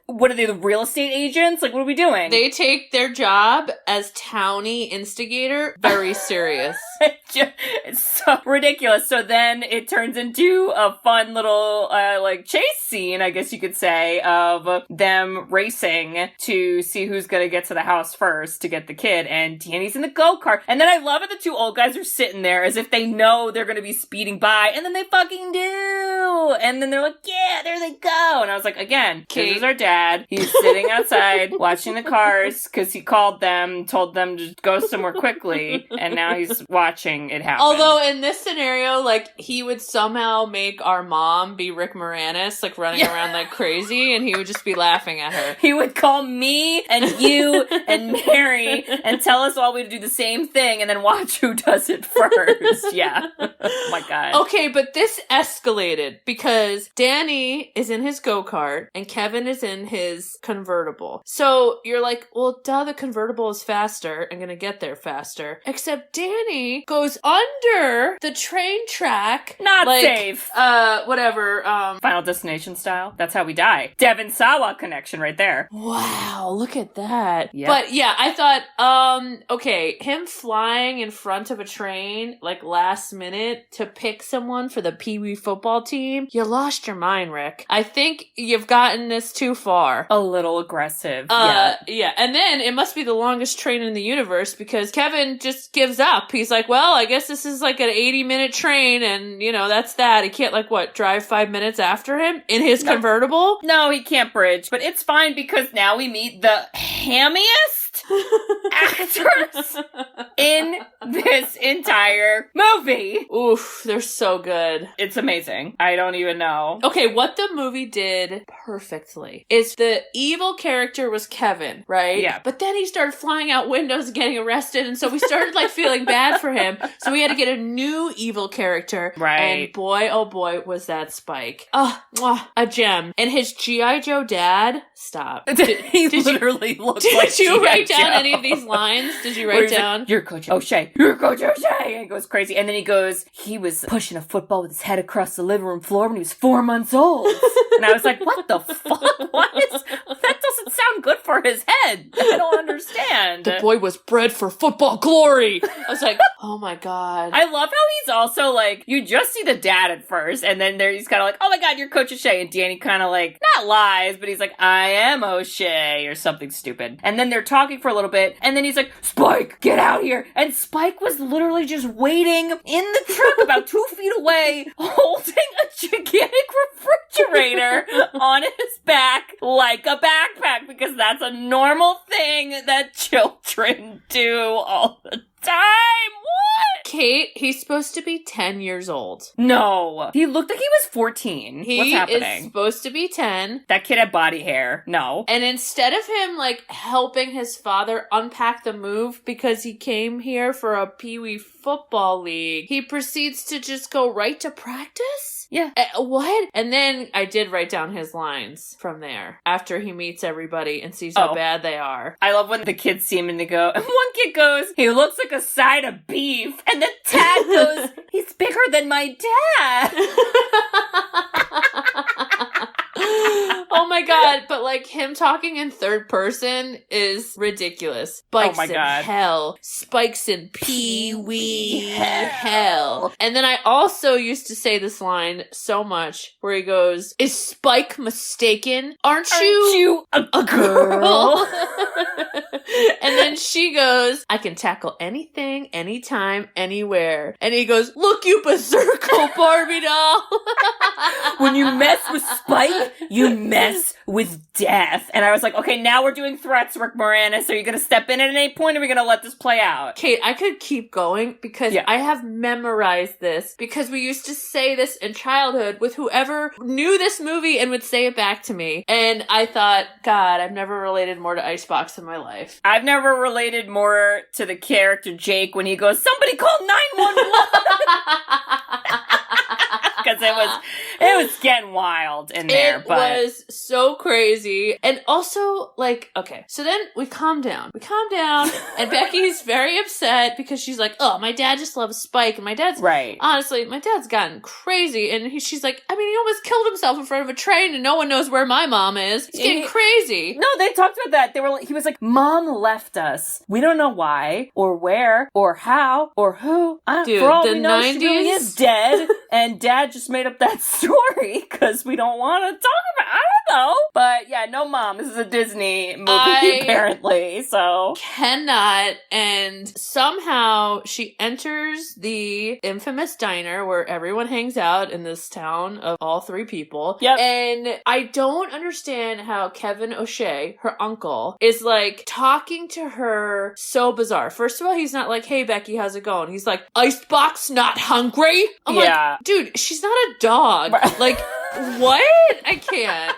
What are they, the real estate agents? Like, what are we doing? They take their job as townie instigator very serious. It's so ridiculous. So then it turns into a fun little, chase scene, I guess you could say, of them racing to see who's gonna get to the house first to get the kid, and Danny's in the go-kart. And then I love it, the 2 old guys are sitting there as if they know they're gonna be speeding by, and then they fucking do! And then they're like, yeah, there they go! And I was like, again, this is our dad. He's sitting outside watching the cars, because he called them, told them to go somewhere quickly, and now he's watching it happen. Although in this scenario, like, he would somehow make our mom be Rick Moranis, like, running around like crazy, and he would just be laughing at her. He would call me and you and Mary and tell us all we do the same thing, and then watch who does it first. Yeah. Oh my god. Okay, but this escalated because Danny is in his go-kart and Kevin is in his convertible. So you're like, well, duh, the convertible is faster. I'm gonna get there faster. Except Danny goes under the train track. Not safe. Whatever. Final Destination style. That's how we die. Devon Sawa connection right there. Wow, look at that. Yep. But yeah, I thought, okay, him flying in front of a train, like last minute, to pick someone for the Pee-wee football team, you lost your mind, Rick. I think you've gotten this too far. A little aggressive. Yeah. And then it must be the longest train in the universe, because Kevin just gives up. He's like, well, I guess this is like an 80-minute train, and, that's that. He can't, drive 5 minutes after him in his convertible? No, he can't bridge, but it's fine, because now we meet the hammiest actors in this entire movie. Oof, they're so good. It's amazing. I don't even know. Okay, what the movie did perfectly is the evil character was Kevin, right? Yeah. But then he started flying out windows and getting arrested, and so we started like feeling bad for him. So we had to get a new evil character. Right. And boy, oh boy, was that Spike. Oh, a gem. And his G.I. Joe dad, stop. He literally looks Did like you write G.I. down Joe. any of these lines? Did you Where write he's like, down? you're Coach O'Shea. You're Coach O'Shea. And it goes crazy. And then he goes, he was pushing a football with his head across the living room floor when he was 4 months old. And I was like, what the fuck? That doesn't sound good for his head. I don't understand. The boy was bred for football glory. I was like, oh my God. I love how he's also like, you just see the dad at first, and then he's kind of like, oh my God, you're Coach O'Shea. And Danny kind of like, not lies, but he's like, I am O'Shea, or something stupid. And then they're talking for a little bit, and then he's like, Spike, get out here. And Spike was literally just waiting in the truck about 2 feet away, holding a gigantic refrigerator on his back like a backpack, because that's a normal thing that children do all the time. What? Kate, he's supposed to be 10 years old. No. He looked like he was 14. He What's is happening? supposed to be 10. That kid had body hair. No. And instead of him, like, helping his father unpack the move because he came here for a Pee Wee football league, he proceeds to just go right to practice? Yeah. What? And then I did write down his lines from there after he meets everybody and sees how bad they are. I love when the kids see him and they go, and one kid goes, he looks like a side of beef. And then Tad goes, he's bigger than my dad. Oh my God, but like him talking in third person is ridiculous. Spikes in hell. Spikes in Pee-wee hell. And then I also used to say this line so much where he goes, is Spike mistaken? Aren't you a girl? And then she goes, I can tackle anything, anytime, anywhere. And he goes, look, you berserker Barbie doll. When you mess with Spike, you mess with death. And I was like, okay, now we're doing threats, Rick Moranis. Are you going to step in at any point, or are we going to let this play out? Kate, I could keep going because I have memorized this because we used to say this in childhood with whoever knew this movie and would say it back to me. And I thought, God, I've never related more to Icebox in my life. I've never related more to the character Jake when he goes, somebody call 911! Because it was getting wild in there. It was so crazy. And also, like, okay, so then we calm down. And Becky's very upset because she's like, oh, my dad just loves Spike. And my dad's, honestly, my dad's gotten crazy. And she's like, I mean, he almost killed himself in front of a train and no one knows where my mom is. He's getting crazy. No, they talked about that. He was like, Mom left us. We don't know why, or where, or how, or who. Dude, for all the we know, 90s? she really is dead. And Dad just made up that story because we don't want to talk about it. I don't know. But yeah, no, Mom. This is a Disney movie, apparently. So cannot. And somehow she enters the infamous diner where everyone hangs out in this town of all three people. Yep. And I don't understand how Kevin O'Shea, her uncle, is like talking to her so bizarre. First of all, he's not like, hey, Becky, how's it going? He's like, Icebox not hungry? I'm like, dude, she's not a dog. Like, what? I can't.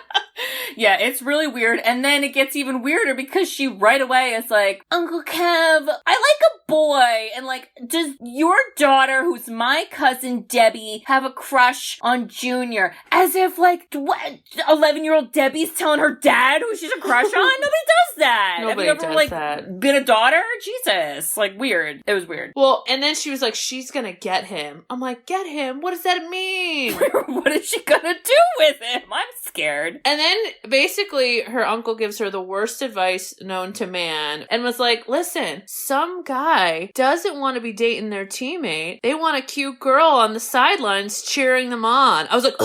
Yeah, it's really weird. And then it gets even weirder because she right away is like, Uncle Kev, I like a boy. And like, does your daughter, who's my cousin Debbie, have a crush on Junior? As if like, what? 11-year-old Debbie's telling her dad who she's a crush on? Nobody does that. Nobody Have you ever does that. been a daughter? Jesus. Like, weird. It was weird. Well, and then she was like, she's gonna get him. I'm like, get him? What does that mean? What is she gonna do with him? I'm scared. And then basically her uncle gives her the worst advice known to man and was like, listen, some guy doesn't want to be dating their teammate. They want a cute girl on the sidelines cheering them on. I was like,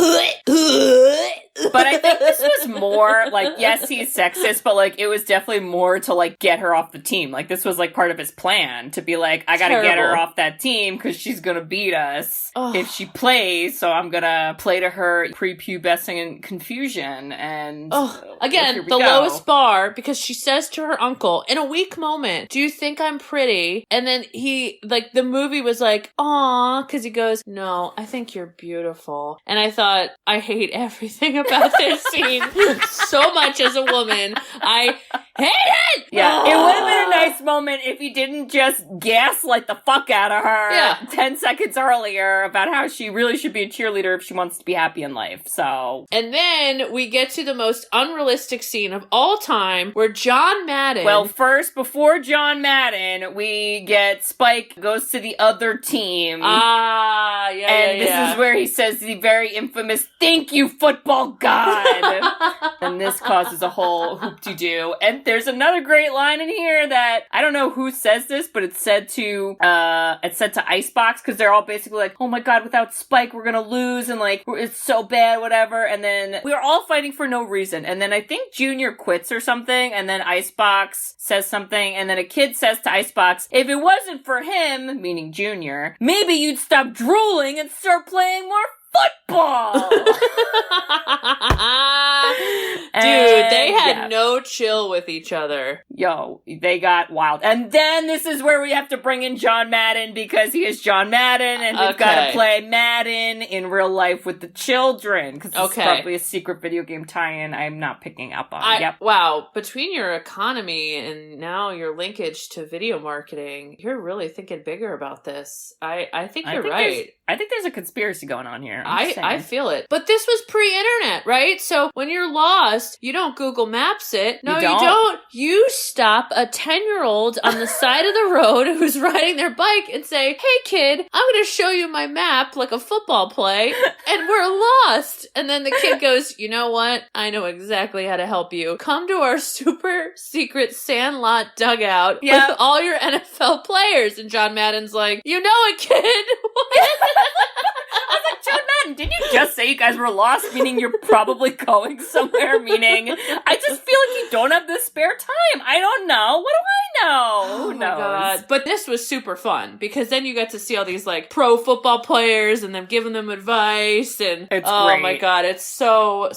But I think this was more, like, yes, he's sexist, but, like, it was definitely more to, like, get her off the team. Like, this was, like, part of his plan to be like, I gotta get her off that team because she's gonna beat us if she plays, so I'm gonna play to her prepubescent confusion. And again, the lowest bar, because she says to her uncle, in a weak moment, do you think I'm pretty? And then he, like, the movie was like, aw, because he goes, no, I think you're beautiful. And I thought, I hate everything about this scene so much as a woman. I hate it! Yeah, it would have been a nice moment if he didn't just gaslight the fuck out of her 10 seconds earlier about how she really should be a cheerleader if she wants to be happy in life, so. And then we get to the most unrealistic scene of all time, where John Madden... Well, first, before John Madden, we get Spike goes to the other team. And this is where he says the very infamous, thank you, football god! And this causes a whole hoop-de-doo. And there's another great line in here that, I don't know who says this, but it's said to Icebox, because they're all basically like, oh my god, without Spike, we're gonna lose, and like, it's so bad, whatever. And then we're all fighting for no reason. And then I think Junior quits or something, and then Icebox says something, and then a kid says to Icebox, if it wasn't for him, meaning Junior, maybe you'd stop drooling and start playing more football! Dude, they had no chill with each other. Yo, they got wild. And then this is where we have to bring in John Madden, because he is John Madden, and we've got to play Madden in real life with the children, because it's probably a secret video game tie-in I'm not picking up on. Wow, between your economy and now your linkage to video marketing, you're really thinking bigger about this. I think you're right. I think there's a conspiracy going on here. I feel it. But this was pre-internet, right? So when you're lost, you don't Google Maps it. No, you don't. You stop a 10-year-old on the side of the road who's riding their bike and say, hey kid, I'm going to show you my map like a football play, and we're lost. And then the kid goes, you know what? I know exactly how to help you. Come to our super secret sandlot dugout with all your NFL players. And John Madden's like, you know it, kid. I was like, John Madden, didn't you just say you guys were lost, meaning you're probably going somewhere, meaning I just feel like you don't have the spare time. I don't know. What do I know? Who knows? God. But this was super fun, because then you get to see all these like pro football players and them giving them advice, and it's great. My god, it's so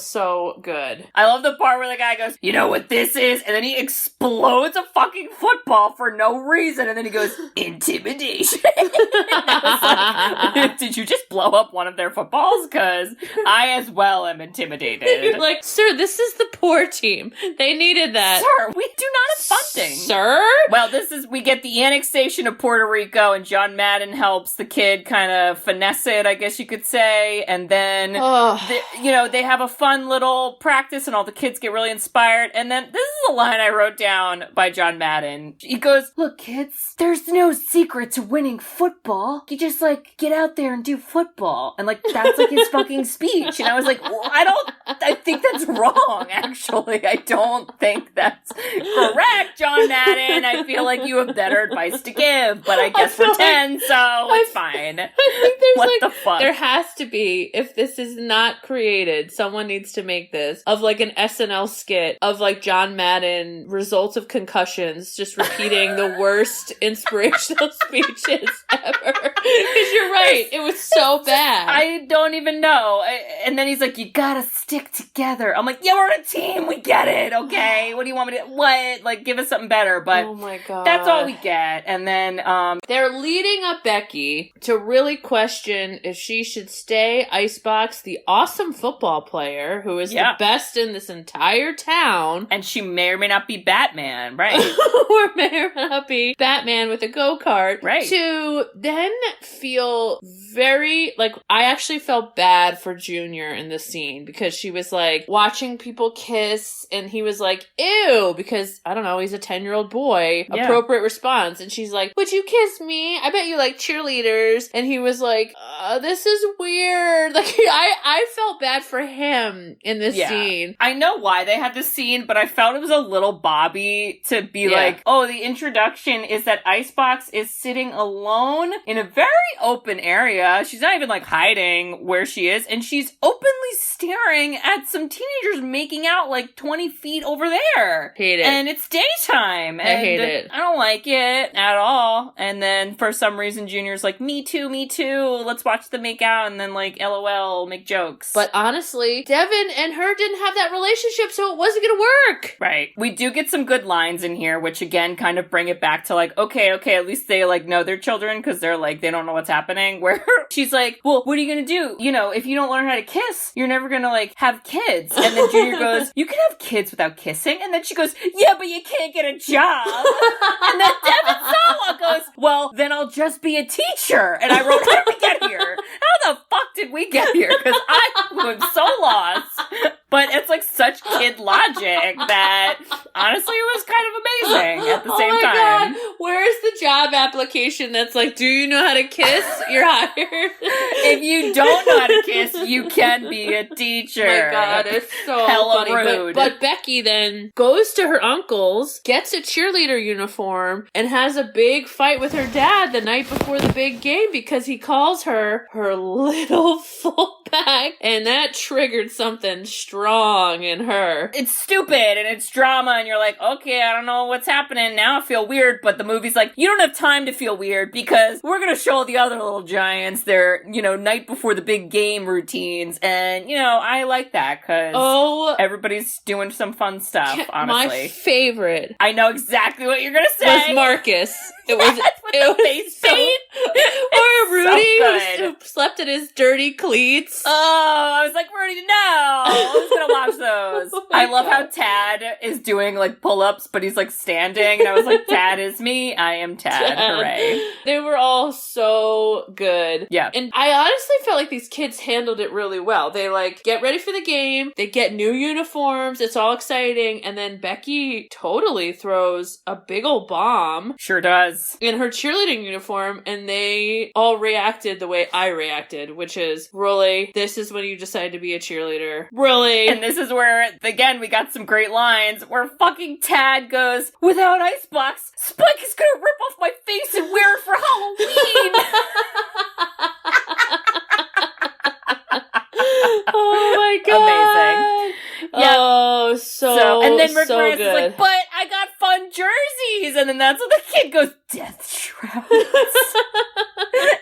good. I love the part where the guy goes, you know what this is? And then he explodes a fucking football for no reason, and then he goes, intimidation. Like, did you just blow up one of their footballs? Because I as well am intimidated. You're like, sir, this is the poor team. They needed that. Sir, we do not have funding. Sir? Well, we get the annexation of Puerto Rico, and John Madden helps the kid kind of finesse it, I guess you could say. And then, they have a fun little practice, and all the kids get really inspired. And then, this is a line I wrote down by John Madden. He goes, look, kids, there's no secret to winning football. You just, like, get out there and do football. And, like, that's, like, his fucking speech. And I was like, I think that's wrong, actually. I don't think that's correct, John Madden. I feel like you have better advice to give, but I guess we're 10, so it's fine. I think there's what the fuck? There has to be, if this is not created, someone needs to make this, of like an SNL skit of like John Madden, results of concussions, just repeating the worst inspirational speeches ever. Because you're right, it was so bad. I don't even know. And then he's like, you gotta stick together. I'm like, yeah, we're a team, we get it, okay? What do you want me to, what? Like, give us something better, but oh my god, that's all we get. And then, they're leading up Becky to really question if she should stay Icebox, the awesome football player who is the best in this entire town. And she may or may not be Batman, right? Or may or may not be Batman with a go-kart. Right. To then feel very, like, I actually felt bad for Junior in this scene, because she was like watching people kiss, and he was like, ew, because, I don't know, he's a 10-year-old boy. Yeah. Appropriate response. And she's like, would you kiss me? I bet you like cheerleaders. And he was like, this is weird. Like, I felt bad for him in this scene. I know why they had this scene, but I felt it was a little Bobby to be like, oh, the introduction is that Icebox is sitting alone in a very open area. She's not even like hiding where she is, and she's openly staring at some teenagers making out like 20 feet over there. Hate it. And it's daytime. I hate it. I don't like it at all. And then for some reason, Junior's like, me too. Let's watch them make out and then like, LOL, make jokes. But honestly, Devon and her didn't have that relationship, so it wasn't gonna work. Right. We do get some good lines in here, which again kind of bring it back to like, okay, at least they like know their children because they're like, they don't know what's happening. Where she's like, well, what are you gonna do? You know, if you don't learn how to kiss, you're never gonna like have kids. And then Junior goes, you can have kids without kissing. And then she goes, yeah, but you can't get a job. And then Devon Sawa goes, well, then I'll just be a teacher. And I wrote, how did we get here? How the fuck did we get here? Because I was so lost. But it's like such kid logic that honestly it was kind of amazing at the same time. God. Where's the job application that's like, do you know how to kiss? You're hired. If you don't know how to kiss, you can be a teacher. My God, it's so hella funny. rude. But Becky then goes to her uncle's, gets a cheerleader uniform, and has a big fight with her dad the night before the big game because he calls her little fullback, and that triggered something strong in her. It's stupid and it's drama and you're like, okay, I don't know what's happening. Now I feel weird. But the movie's like, you don't have time to feel weird because we're going to show the other little giants their, night before the big game routines. And, I like that because everybody's doing some fun stuff, honestly. My favorite. I know exactly what you're going to say. Was Marcus. It was the face paint. Or Rudy, so who slept in his dirty cleats. Oh, I was like, Rudy, no. Who's gonna watch those? I love how Tad is doing like pull-ups, but he's like standing, and I was like, Tad is me. I am Tad. Hooray! They were all so good. Yeah, and I honestly felt like these kids handled it really well. They like get ready for the game. They get new uniforms. It's all exciting, and then Becky totally throws a big old bomb. Sure does. In her cheerleading uniform, and they all reacted the way I reacted, which is, really, this is when you decide to be a cheerleader. Really? And this is where, again, we got some great lines where fucking Tad goes, without Icebox, Spike is gonna rip off my face and wear it for Halloween! Oh my God. Amazing. Yep. Oh, so and then Rick Moranis good. is like, but I got fun jerseys. And then that's when the kid goes, Death Shrouds.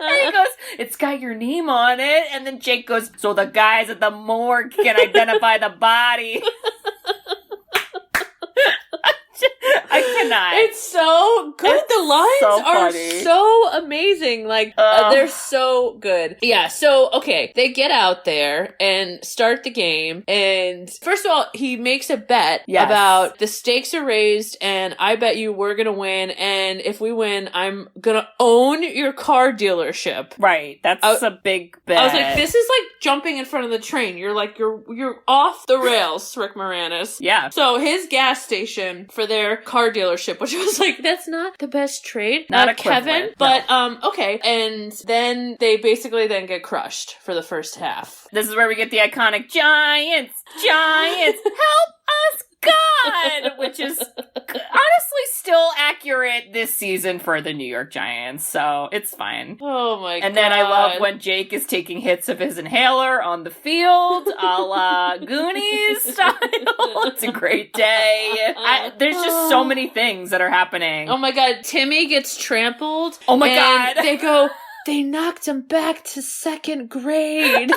And he goes, it's got your name on it. And then Jake goes, so the guys at the morgue can identify the body. I cannot. It's so good. It's the lines so are funny. so amazing. Like, they're so good. Yeah, so, okay. They get out there and start the game. And first of all, he makes a bet about the stakes are raised and I bet you we're going to win. And if we win, I'm going to own your car dealership. Right. That's a big bet. I was like, this is like jumping in front of the train. You're like, you're off the rails, Rick Moranis. Yeah. So his gas station for their car dealership, which was like, that's not the best trade. Not Kevin. No. But, okay. And then they basically then get crushed for the first half. This is where we get the iconic Giants, help us God, which is honestly still accurate this season for the New York Giants, so it's fine. Oh my God. And then I love when Jake is taking hits of his inhaler on the field, a la Goonies style. It's a great day. There's just so many things that are happening. Oh my God. Timmy gets trampled. Oh my God. They go, they knocked him back to second grade.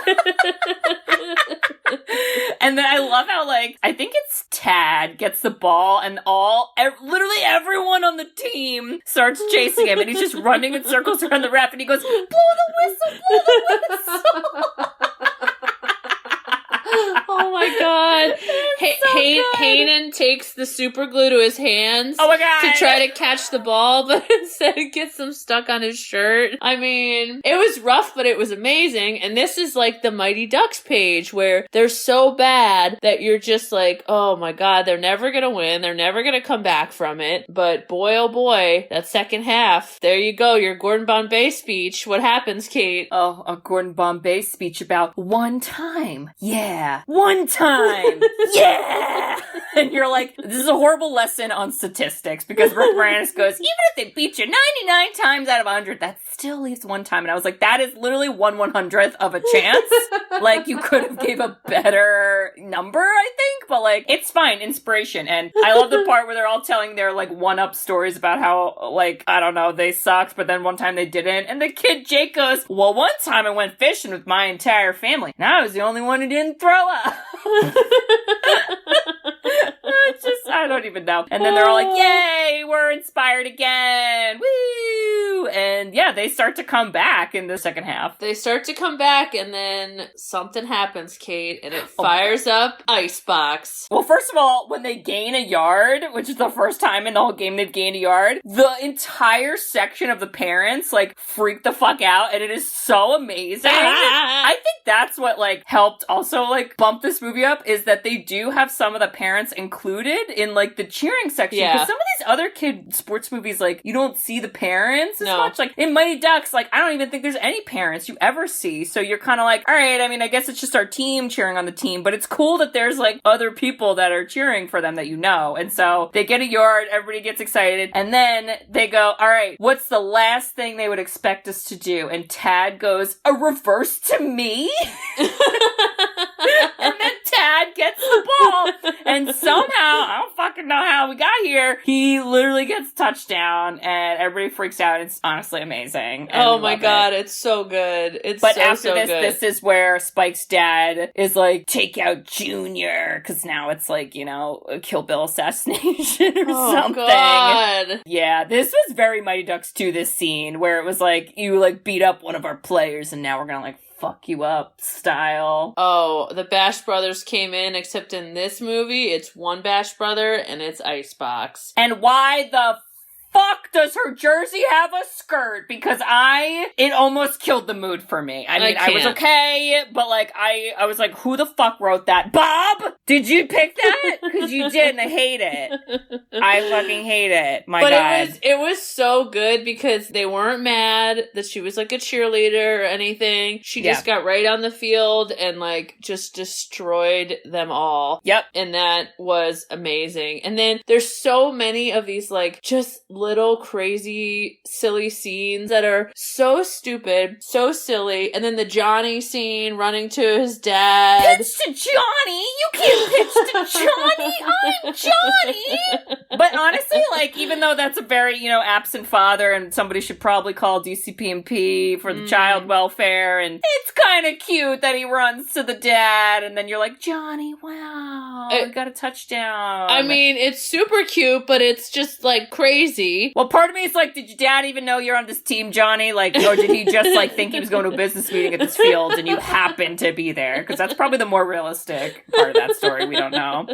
And then I love how, like, I think it's Tad gets the ball and literally everyone on the team starts chasing him and he's just running in circles around the ref and he goes, blow the whistle, blow the whistle. Oh my God. Hannon takes the super glue to his hands to try to catch the ball, but instead it gets them stuck on his shirt. I mean, it was rough, but it was amazing. And this is like the Mighty Ducks page where they're so bad that you're just like, oh my God, they're never going to win. They're never going to come back from it. But boy, oh boy, that second half, there you go, your Gordon Bombay speech. What happens, Kate? Oh, a Gordon Bombay speech about one time. Yeah. yeah, one time, yeah. And you're like, this is a horrible lesson on statistics, because Rick Moranis goes, even if they beat you 99 times out of 100, that still leaves one time. And I was like, that is literally 1/100th of a chance. Like, you could have gave a better number, I think, but like, it's fine, inspiration. And I love the part where they're all telling their like one-up stories about how, like, I don't know, they sucked, but then one time they didn't. And the kid Jake goes, well, one time I went fishing with my entire family. Now I was the only one who didn't throw up. It's just, I don't even know. And then they're all like, yay, we're inspired again. Woo! And yeah, they start to come back in the second half. They start to come back, and then something happens, Kate, and it fires up Icebox. Well, first of all, when they gain a yard, which is the first time in the whole game they've gained a yard, the entire section of the parents, like, freak the fuck out, and it is so amazing. I think that's what, like, helped also, like, bump this movie up, is that they do have some of the parents included in, like, the cheering section. Yeah. Because some of these other kid sports movies, like, you don't see the parents as No. much. Like, in Mighty Ducks, like, I don't even think there's any parents you ever see. So you're kind of like, all right, I mean, I guess it's just our team cheering on the team, but it's cool that there's, like, other people that are cheering for them that you know. And so they get a yard, everybody gets excited, and then they go, all right, what's the last thing they would expect us to do? And Tad goes, a reverse to me? And then Tad gets the ball, and somehow, I don't fucking know how we got here, he literally gets a touchdown, and everybody freaks out. It's honestly amazing. Oh my god, it's so good. But after this is where Spike's dad is like, take out Junior, because now it's like, you know, a Kill Bill assassination or something. God. Yeah, this was very Mighty Ducks 2, this scene, where it was like, you like beat up one of our players, and now we're gonna like fuck you up style. Oh, the Bash Brothers came in, except in this movie, it's one Bash Brother, and it's Icebox. And why the fuck does her jersey have a skirt? Because it almost killed the mood for me. I mean, I was okay, but like, I was like, who the fuck wrote that? Bob? Did you pick that? Because you did, and I hate it. I fucking hate it. My God. But it was so good because they weren't mad that she was like a cheerleader or anything. She just got right on the field and like just destroyed them all. Yep. And that was amazing. And then there's so many of these like just little crazy silly scenes that are so stupid, so silly. And then the Johnny scene running to his dad. Pitch to Johnny? You can't pitch to Johnny. I'm Johnny. But honestly, like, even though that's a very, you know, absent father, and somebody should probably call DCP&P for the child welfare, and it's kind of cute that he runs to the dad, and then you're like, Johnny, wow, I got a touchdown. I mean, it's super cute, but it's just like crazy. Well, part of me is like, did your dad even know you're on this team, Johnny? Like, or did he just like think he was going to a business meeting at this field and you happened to be there? Because that's probably the more realistic part of that story. We don't know.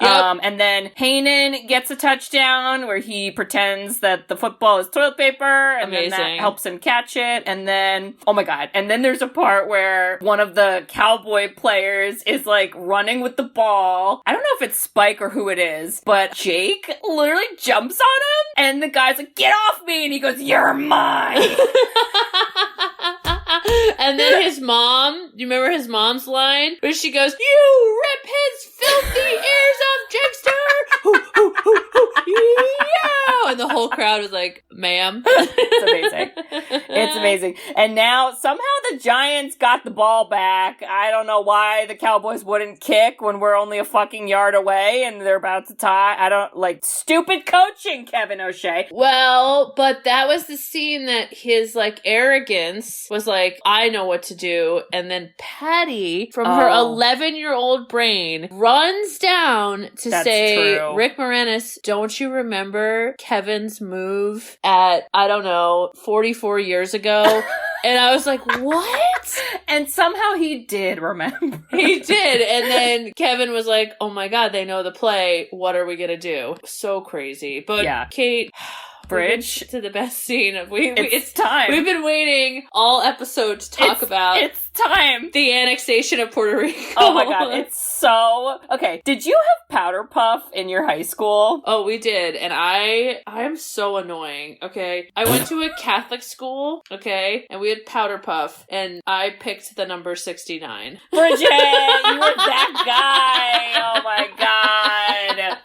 Yep. And then Hannon gets a touchdown where he pretends that the football is toilet paper, and then that helps him catch it. And then, oh my God. And then there's a part where one of the Cowboy players is like running with the ball. I don't know if it's Spike or who it is, but Jake literally jumps on him, and the guy's like, get off me! And he goes, you're mine! And then his mom, do you remember his mom's line? Where she goes, you rip his filthy ears off, Jigster! Hoo, hoo, hoo, hoo, yeah! And the whole crowd was like, ma'am. It's amazing. It's amazing. And now, somehow the Giants got the ball back. I don't know why the Cowboys wouldn't kick when we're only a fucking yard away and they're about to tie. Stupid coaching, Kevin O'Shea. Well, but that was the scene that his, like, arrogance was like, I know what to do. And then Patty, from her 11-year-old brain, runs down to say, true. Rick Moranis, don't you remember Kevin's move at, I don't know, 44 years ago? And I was like, what? And somehow he did remember. He did. And then Kevin was like, oh my God, they know the play. What are we going to do? So crazy. But Kate... Bridge. To the best scene. It's time. We've been waiting all episode to talk about. It's time. The annexation of Puerto Rico. Oh my god, it's so... Okay, did you have Powder Puff in your high school? Oh, we did, and I am so annoying, okay? I went to a Catholic school, okay, and we had Powder Puff, and I picked the number 69. Bridget, you were that guy! Oh my god.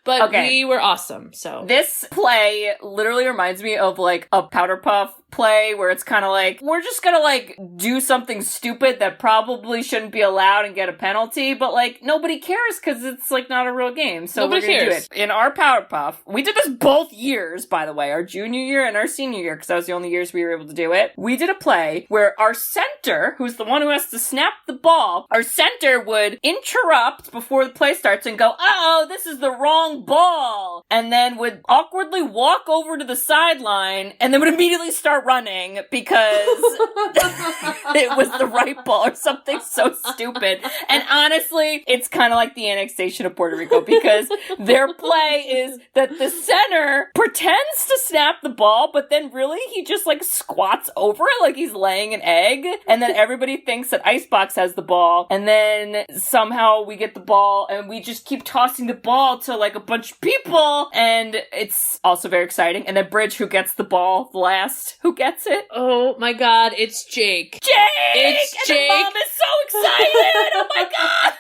But we were awesome, so. This play literally reminds me of, like, a Powder Puff play where it's kind of like, we're just gonna, like, do something stupid that probably shouldn't be allowed and get a penalty, but, like, nobody cares because it's, like, not a real game, so nobody we're gonna cares. do it. In our Powder Puff, we did this both years, by the way, our junior year and our senior year, because that was the only years we were able to do it. We did a play where our center, who's the one who has to snap the ball, our center would interrupt before the play starts and go, uh-oh, this is the wrong ball, and then would awkwardly walk over to the sideline and then would immediately start running because it was the right ball or something so stupid. And honestly, it's kind of like the annexation of Puerto Rico because their play is that the center pretends to snap the ball, but then really he just like squats over it like he's laying an egg, and then everybody thinks that Icebox has the ball, and then somehow we get the ball and we just keep tossing the ball to like a bunch of people, and it's also very exciting. And then Bridge, who gets the ball last, who gets it? Oh my god, it's Jake. Jake! It's and Jake. The mom is so excited! Oh my god!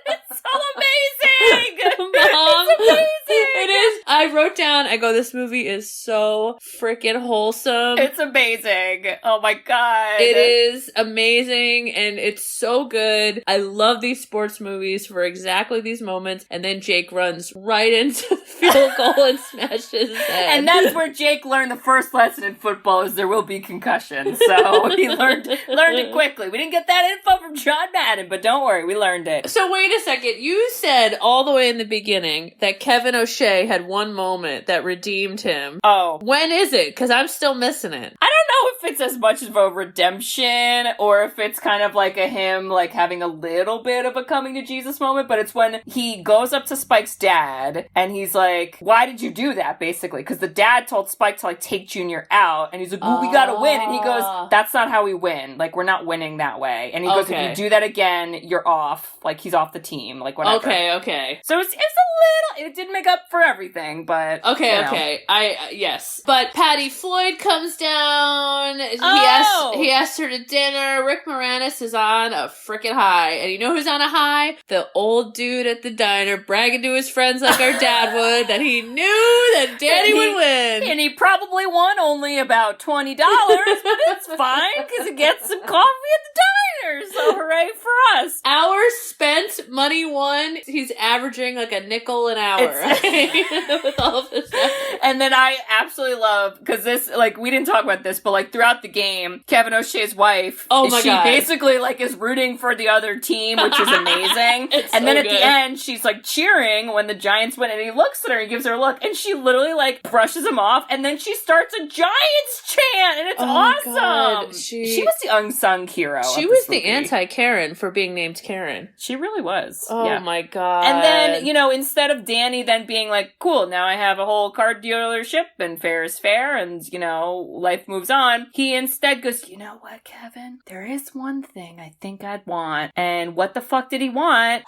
It's so amazing! Mom, it's amazing! it is. I wrote down, I go, this movie is so freaking wholesome. It's amazing. Oh my god. It is amazing, and it's so good. I love these sports movies for exactly these moments, and then Jake runs right into the field goal and smashes his head. And that's where Jake learned the first lesson in football is there will be concussions. So he learned it quickly. We didn't get that info from John Madden, but don't worry, we learned it. So wait a second. You said all the way in the beginning that Kevin O'Shea had one moment that redeemed him. Oh. When is it? Because I'm still missing it. I don't know if it's as much of a redemption or if it's kind of like a him like having a little bit of a coming to Jesus moment, but it's when he goes up to Spike's dad and he's like, why did you do that, basically? Because the dad told Spike to like take Junior out, and he's like, well, we gotta win. And he goes, that's not how we win. Like, we're not winning that way. And he goes, if you do that again, you're off. Like, he's off the team. Like, whatever. Okay. So it's a little, it didn't make up for everything, but Okay. Yes. But Patty Floyd comes down. He asks her to dinner. Rick Moranis is on a freaking high. And you know who's on a high? The old dude at the diner bragging to his friends like our dad would that he knew that Danny would win. And he probably won only about $20, but it's fine because he gets some coffee at the diner. So hooray for us. Hours spent, money won. He's averaging like a nickel an hour with all of this stuff. And then I absolutely love, because this, like, we didn't talk about this, but like throughout the game, Kevin O'Shea's wife, she basically like is rooting for the other team, which is amazing. And then at the end, she's like cheering when the Giants win, and he looks at her and gives her a look, and she literally like brushes him off, and then she starts a Giants chant, and it's awesome. God. She was the unsung hero. She was the anti-Karen for being named Karen. She really was. Oh my god. And then, you know, instead of Danny then being like, cool, now I have a whole car dealership and fair is fair and, you know, life moves on, he instead goes, you know what, Kevin? There is one thing I think I'd want. And what the fuck did he want?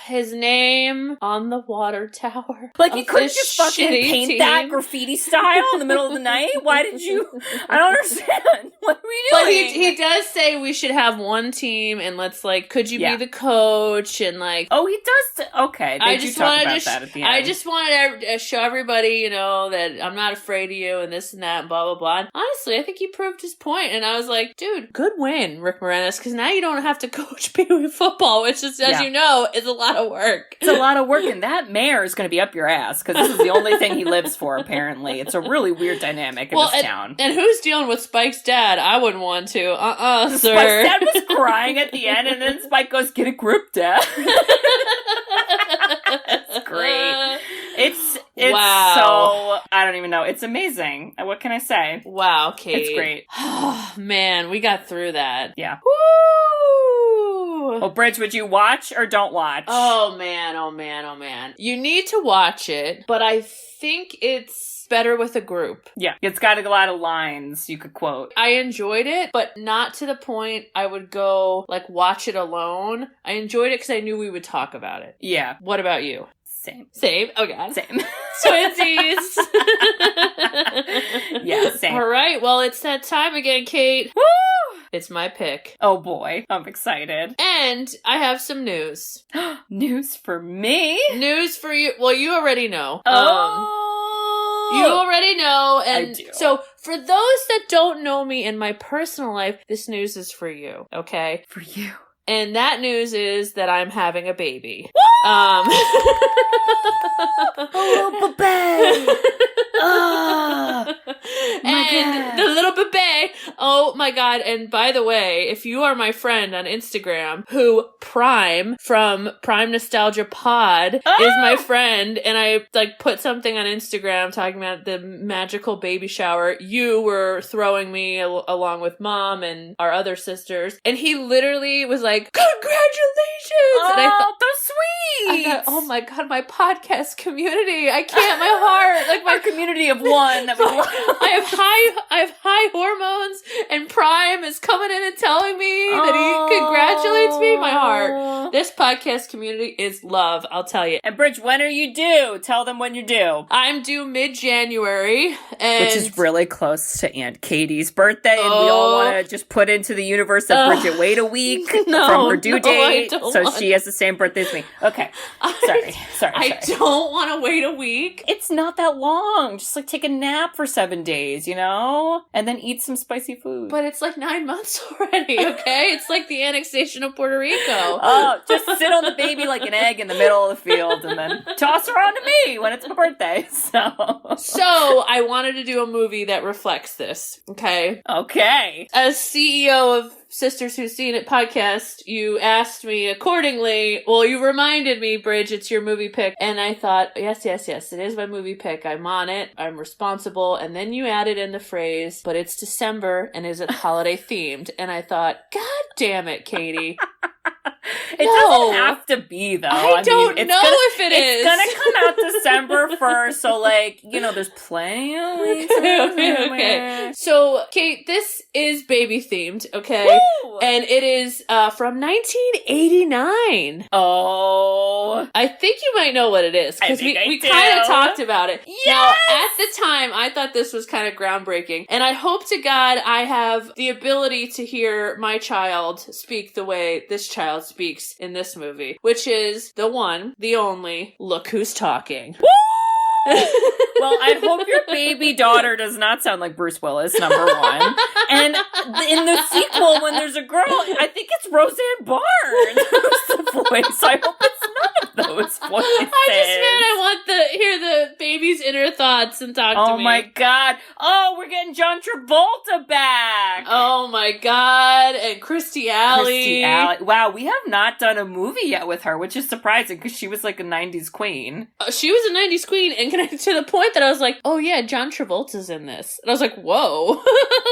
His name on the water tower. Like, you couldn't just fucking paint that graffiti style in the middle of the night? Why did you? I don't understand. What are we doing? But he does say we should have one team and let's, like, could you be the coach? And, like... Oh, he does... Okay, they do talk about that at the end. I just wanted to show everybody, you know, that I'm not afraid of you and this and that and blah, blah, blah. And honestly, I think he proved his point. And I was like, dude, good win, Rick Moranis, because now you don't have to coach Pee Wee football, which is, as you know, is a lot of work. It's a lot of work, and that mayor is going to be up your ass, because this is the only thing he lives for, apparently. It's a really weird dynamic in this town. And who's dealing with Spike's dad? I wouldn't want to. Sir. Spike's dad was crying at the end, and then Spike goes, get a grip, Dad. It's great. It's so, I don't even know. It's amazing. What can I say? Wow, Kate. It's great. Man, we got through that. Yeah. Woo! Well, Bridge, would you watch or don't watch? Oh, man. You need to watch it, but I think it's better with a group. Yeah, it's got a lot of lines you could quote. I enjoyed it, but not to the point I would go, like, watch it alone. I enjoyed it because I knew we would talk about it. Yeah. What about you? Same. Same? Oh, God. Same. Twinsies! Yeah, same. All right, well, it's that time again, Kate. Woo! It's my pick. Oh, boy. I'm excited. And I have some news. News for me? News for you. Well, you already know. Oh! You already know. And I do. So, for those that don't know me in my personal life, this news is for you, okay? For you. And that news is that I'm having a baby. Oh, baby! And the little bebe, oh my God. And by the way, if you are my friend on Instagram, who Prime from Prime Nostalgia Pod is my friend, and I like put something on Instagram talking about the magical baby shower you were throwing me along with Mom and our other sisters, and he literally was like, congratulations! And I that's sweet! I thought, oh my God, my podcast community, I can't, my heart, like my community of one that we love. I have high hormones, and Prime is coming in and telling me that he congratulates me. My heart. This podcast community is love, I'll tell you. And Bridge, when are you due? Tell them when you're due. I'm due mid-January, and which is really close to Aunt Katie's birthday, and we all want to just put into the universe that Bridget wait a week from her due date, so she has the same birthday as me. Okay, sorry. I don't want to wait a week. It's not that long. Just like take a nap for 7 days, and then eat some spicy food. But it's like 9 months already, okay? It's like the annexation of Puerto Rico. Oh, just sit on the baby like an egg in the middle of the field and then toss her on to me when it's my birthday. So I wanted to do a movie that reflects this, okay? Okay. As CEO of Sisters Who've Seen It podcast, you asked me accordingly. Well, you reminded me, Bridge, it's your movie pick. And I thought, yes, it is my movie pick. I'm on it. I'm responsible. And then you added in the phrase, but it's December and is it holiday themed? And I thought, God damn it, Katie. It doesn't have to be, though. I don't know if it is. It's gonna come out December 1st, so, there's plenty of weeks. Okay. So, Kate, this is baby themed, okay? Woo! And it is from 1989. Oh. I think you might know what it is, because we kind of talked about it. Yes! Now, at the time, I thought this was kind of groundbreaking, and I hope to God I have the ability to hear my child speak the way this child speaks in this movie, which is the one, the only, look who's talking. Woo! Well, I hope your baby daughter does not sound like Bruce Willis, number one. And in the sequel, when there's a girl, I think it's Roseanne Barnes who's the voice. I hope it's none of those voices. I want to hear the baby's inner thoughts and talk to me. Oh my God. Oh, we're getting John Travolta back. Oh my God. And Christy Alley. Wow, we have not done a movie yet with her, which is surprising because she was like a 90s queen. She was a 90s queen, and to the point that I was like, oh yeah, John Travolta's in this. And I was like, whoa.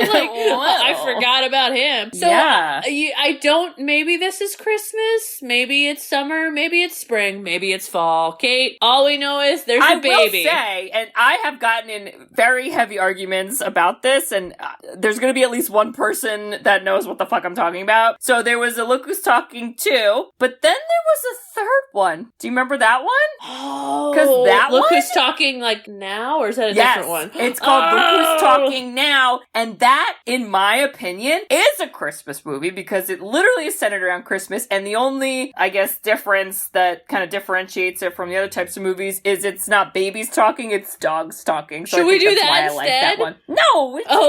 I forgot about him. So yeah. I don't, maybe this is Christmas, maybe it's summer, maybe it's spring, maybe it's fall. Kate, all we know is there's a baby. I will say, and I have gotten in very heavy arguments about this, and there's going to be at least one person that knows what the fuck I'm talking about. So there was a Look Who's Talking 2, but then there was a third one. Do you remember that one? Oh, because that Look one? Who's Talking like now, or is that a different one? It's called Look Who's Talking Now, and that, in my opinion, is a Christmas movie because it literally is centered around Christmas, and the only, I guess, difference that kind of differentiates it from the other types of movies is it's not babies talking, it's dogs talking. So should we do that's that why instead? I like that one. No, it's your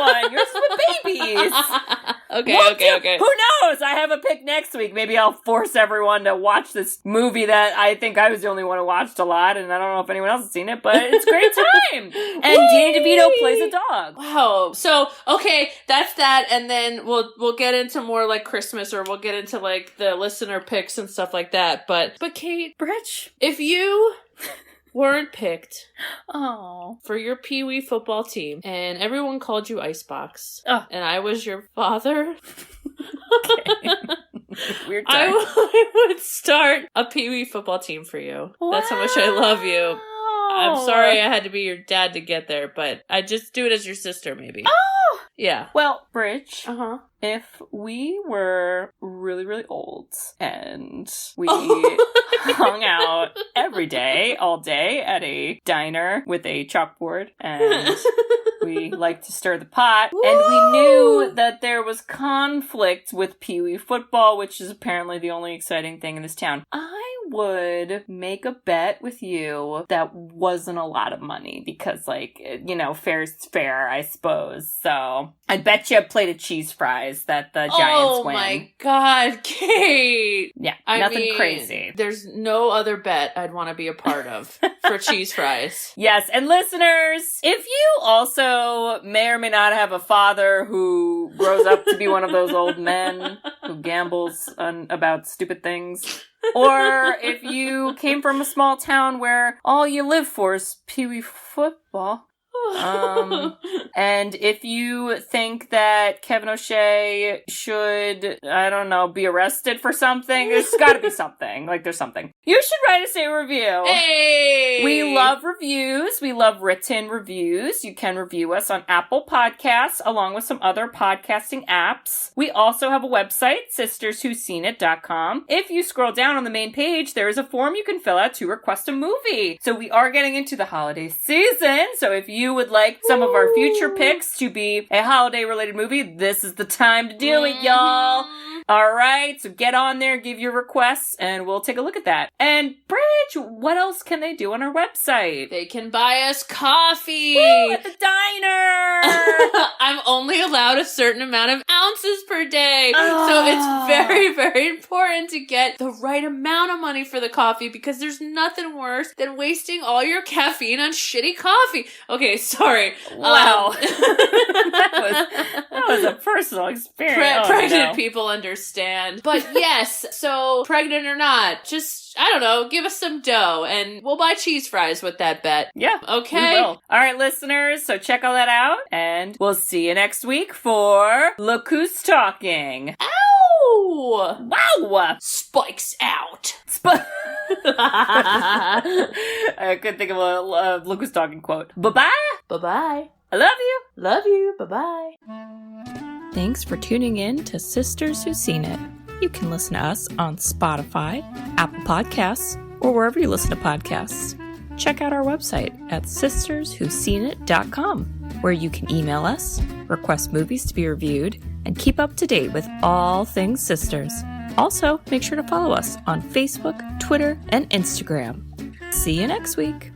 one. Yours is with babies. Okay. Who knows? I have a pick next week. Maybe I'll force everyone to watch this movie that I think I was the only one who watched a lot, and I don't know if anyone else has seen it, but it's a great time. And Danny DeVito plays a dog. Wow. So, okay, that's that, and then we'll get into more like Christmas, or we'll get into like the listener picks and stuff like that. But Kate, Bridge, if you weren't picked oh, for your Pee Wee football team, and everyone called you Icebox, oh, and I was your father, okay. Weird time. I would start a Pee Wee football team for you. Wow. That's how much I love you. I'm sorry I had to be your dad to get there, but I just do it as your sister, maybe. Oh! Yeah. Well, Bridge, Uh-huh. if we were really, really old and we hung out every day, all day, at a diner with a chalkboard, and we liked to stir the pot, and we knew that there was conflict with Pee Wee football, which is apparently the only exciting thing in this town, I would make a bet with you that wasn't a lot of money, because, like, you know, fair's fair, I suppose. So I'd bet you a plate of cheese fries that the Giants win. Oh my God, Kate! Yeah, I nothing mean, crazy. There's no other bet I'd want to be a part of for cheese fries. Yes, and listeners, if you also may or may not have a father who grows up to be one of those old men who gambles about stupid things, or if you came from a small town where all you live for is Pee Wee football, and if you think that Kevin O'Shea should, I don't know, be arrested for something, there's gotta be something. Like, there's something. You should write us a review. Hey! We love reviews. We love written reviews. You can review us on Apple Podcasts, along with some other podcasting apps. We also have a website, sisterswhoseenit.com. If you scroll down on the main page, there is a form you can fill out to request a movie. So we are getting into the holiday season, so if you would like some of our future picks to be a holiday-related movie, this is the time to do it, y'all. All right, so get on there, give your requests, and we'll take a look at that. And Bridge, what else can they do on our website? They can buy us coffee! Woo, at the diner! I'm only allowed a certain amount of ounces per day. So it's very, very important to get the right amount of money for the coffee, because there's nothing worse than wasting all your caffeine on shitty coffee. Okay, sorry. Wow. that was a personal experience. Pregnant people understand. But yes, so pregnant or not, just, I don't know, give us some dough and we'll buy cheese fries with that bet. Yeah. Okay. We will. All right, listeners, so check all that out, and we'll see you next week for Look Who's Talking. Ow! Wow! Spikes out. I couldn't think of a Look Who's Talking quote. Bye-bye! Bye-bye. I love you! Love you. Bye-bye. Thanks for tuning in to Sisters Who've Seen It. You can listen to us on Spotify, Apple Podcasts, or wherever you listen to podcasts. Check out our website at sisterswhoseenit.com, where you can email us, request movies to be reviewed, and keep up to date with all things sisters. Also, make sure to follow us on Facebook, Twitter, and Instagram. See you next week.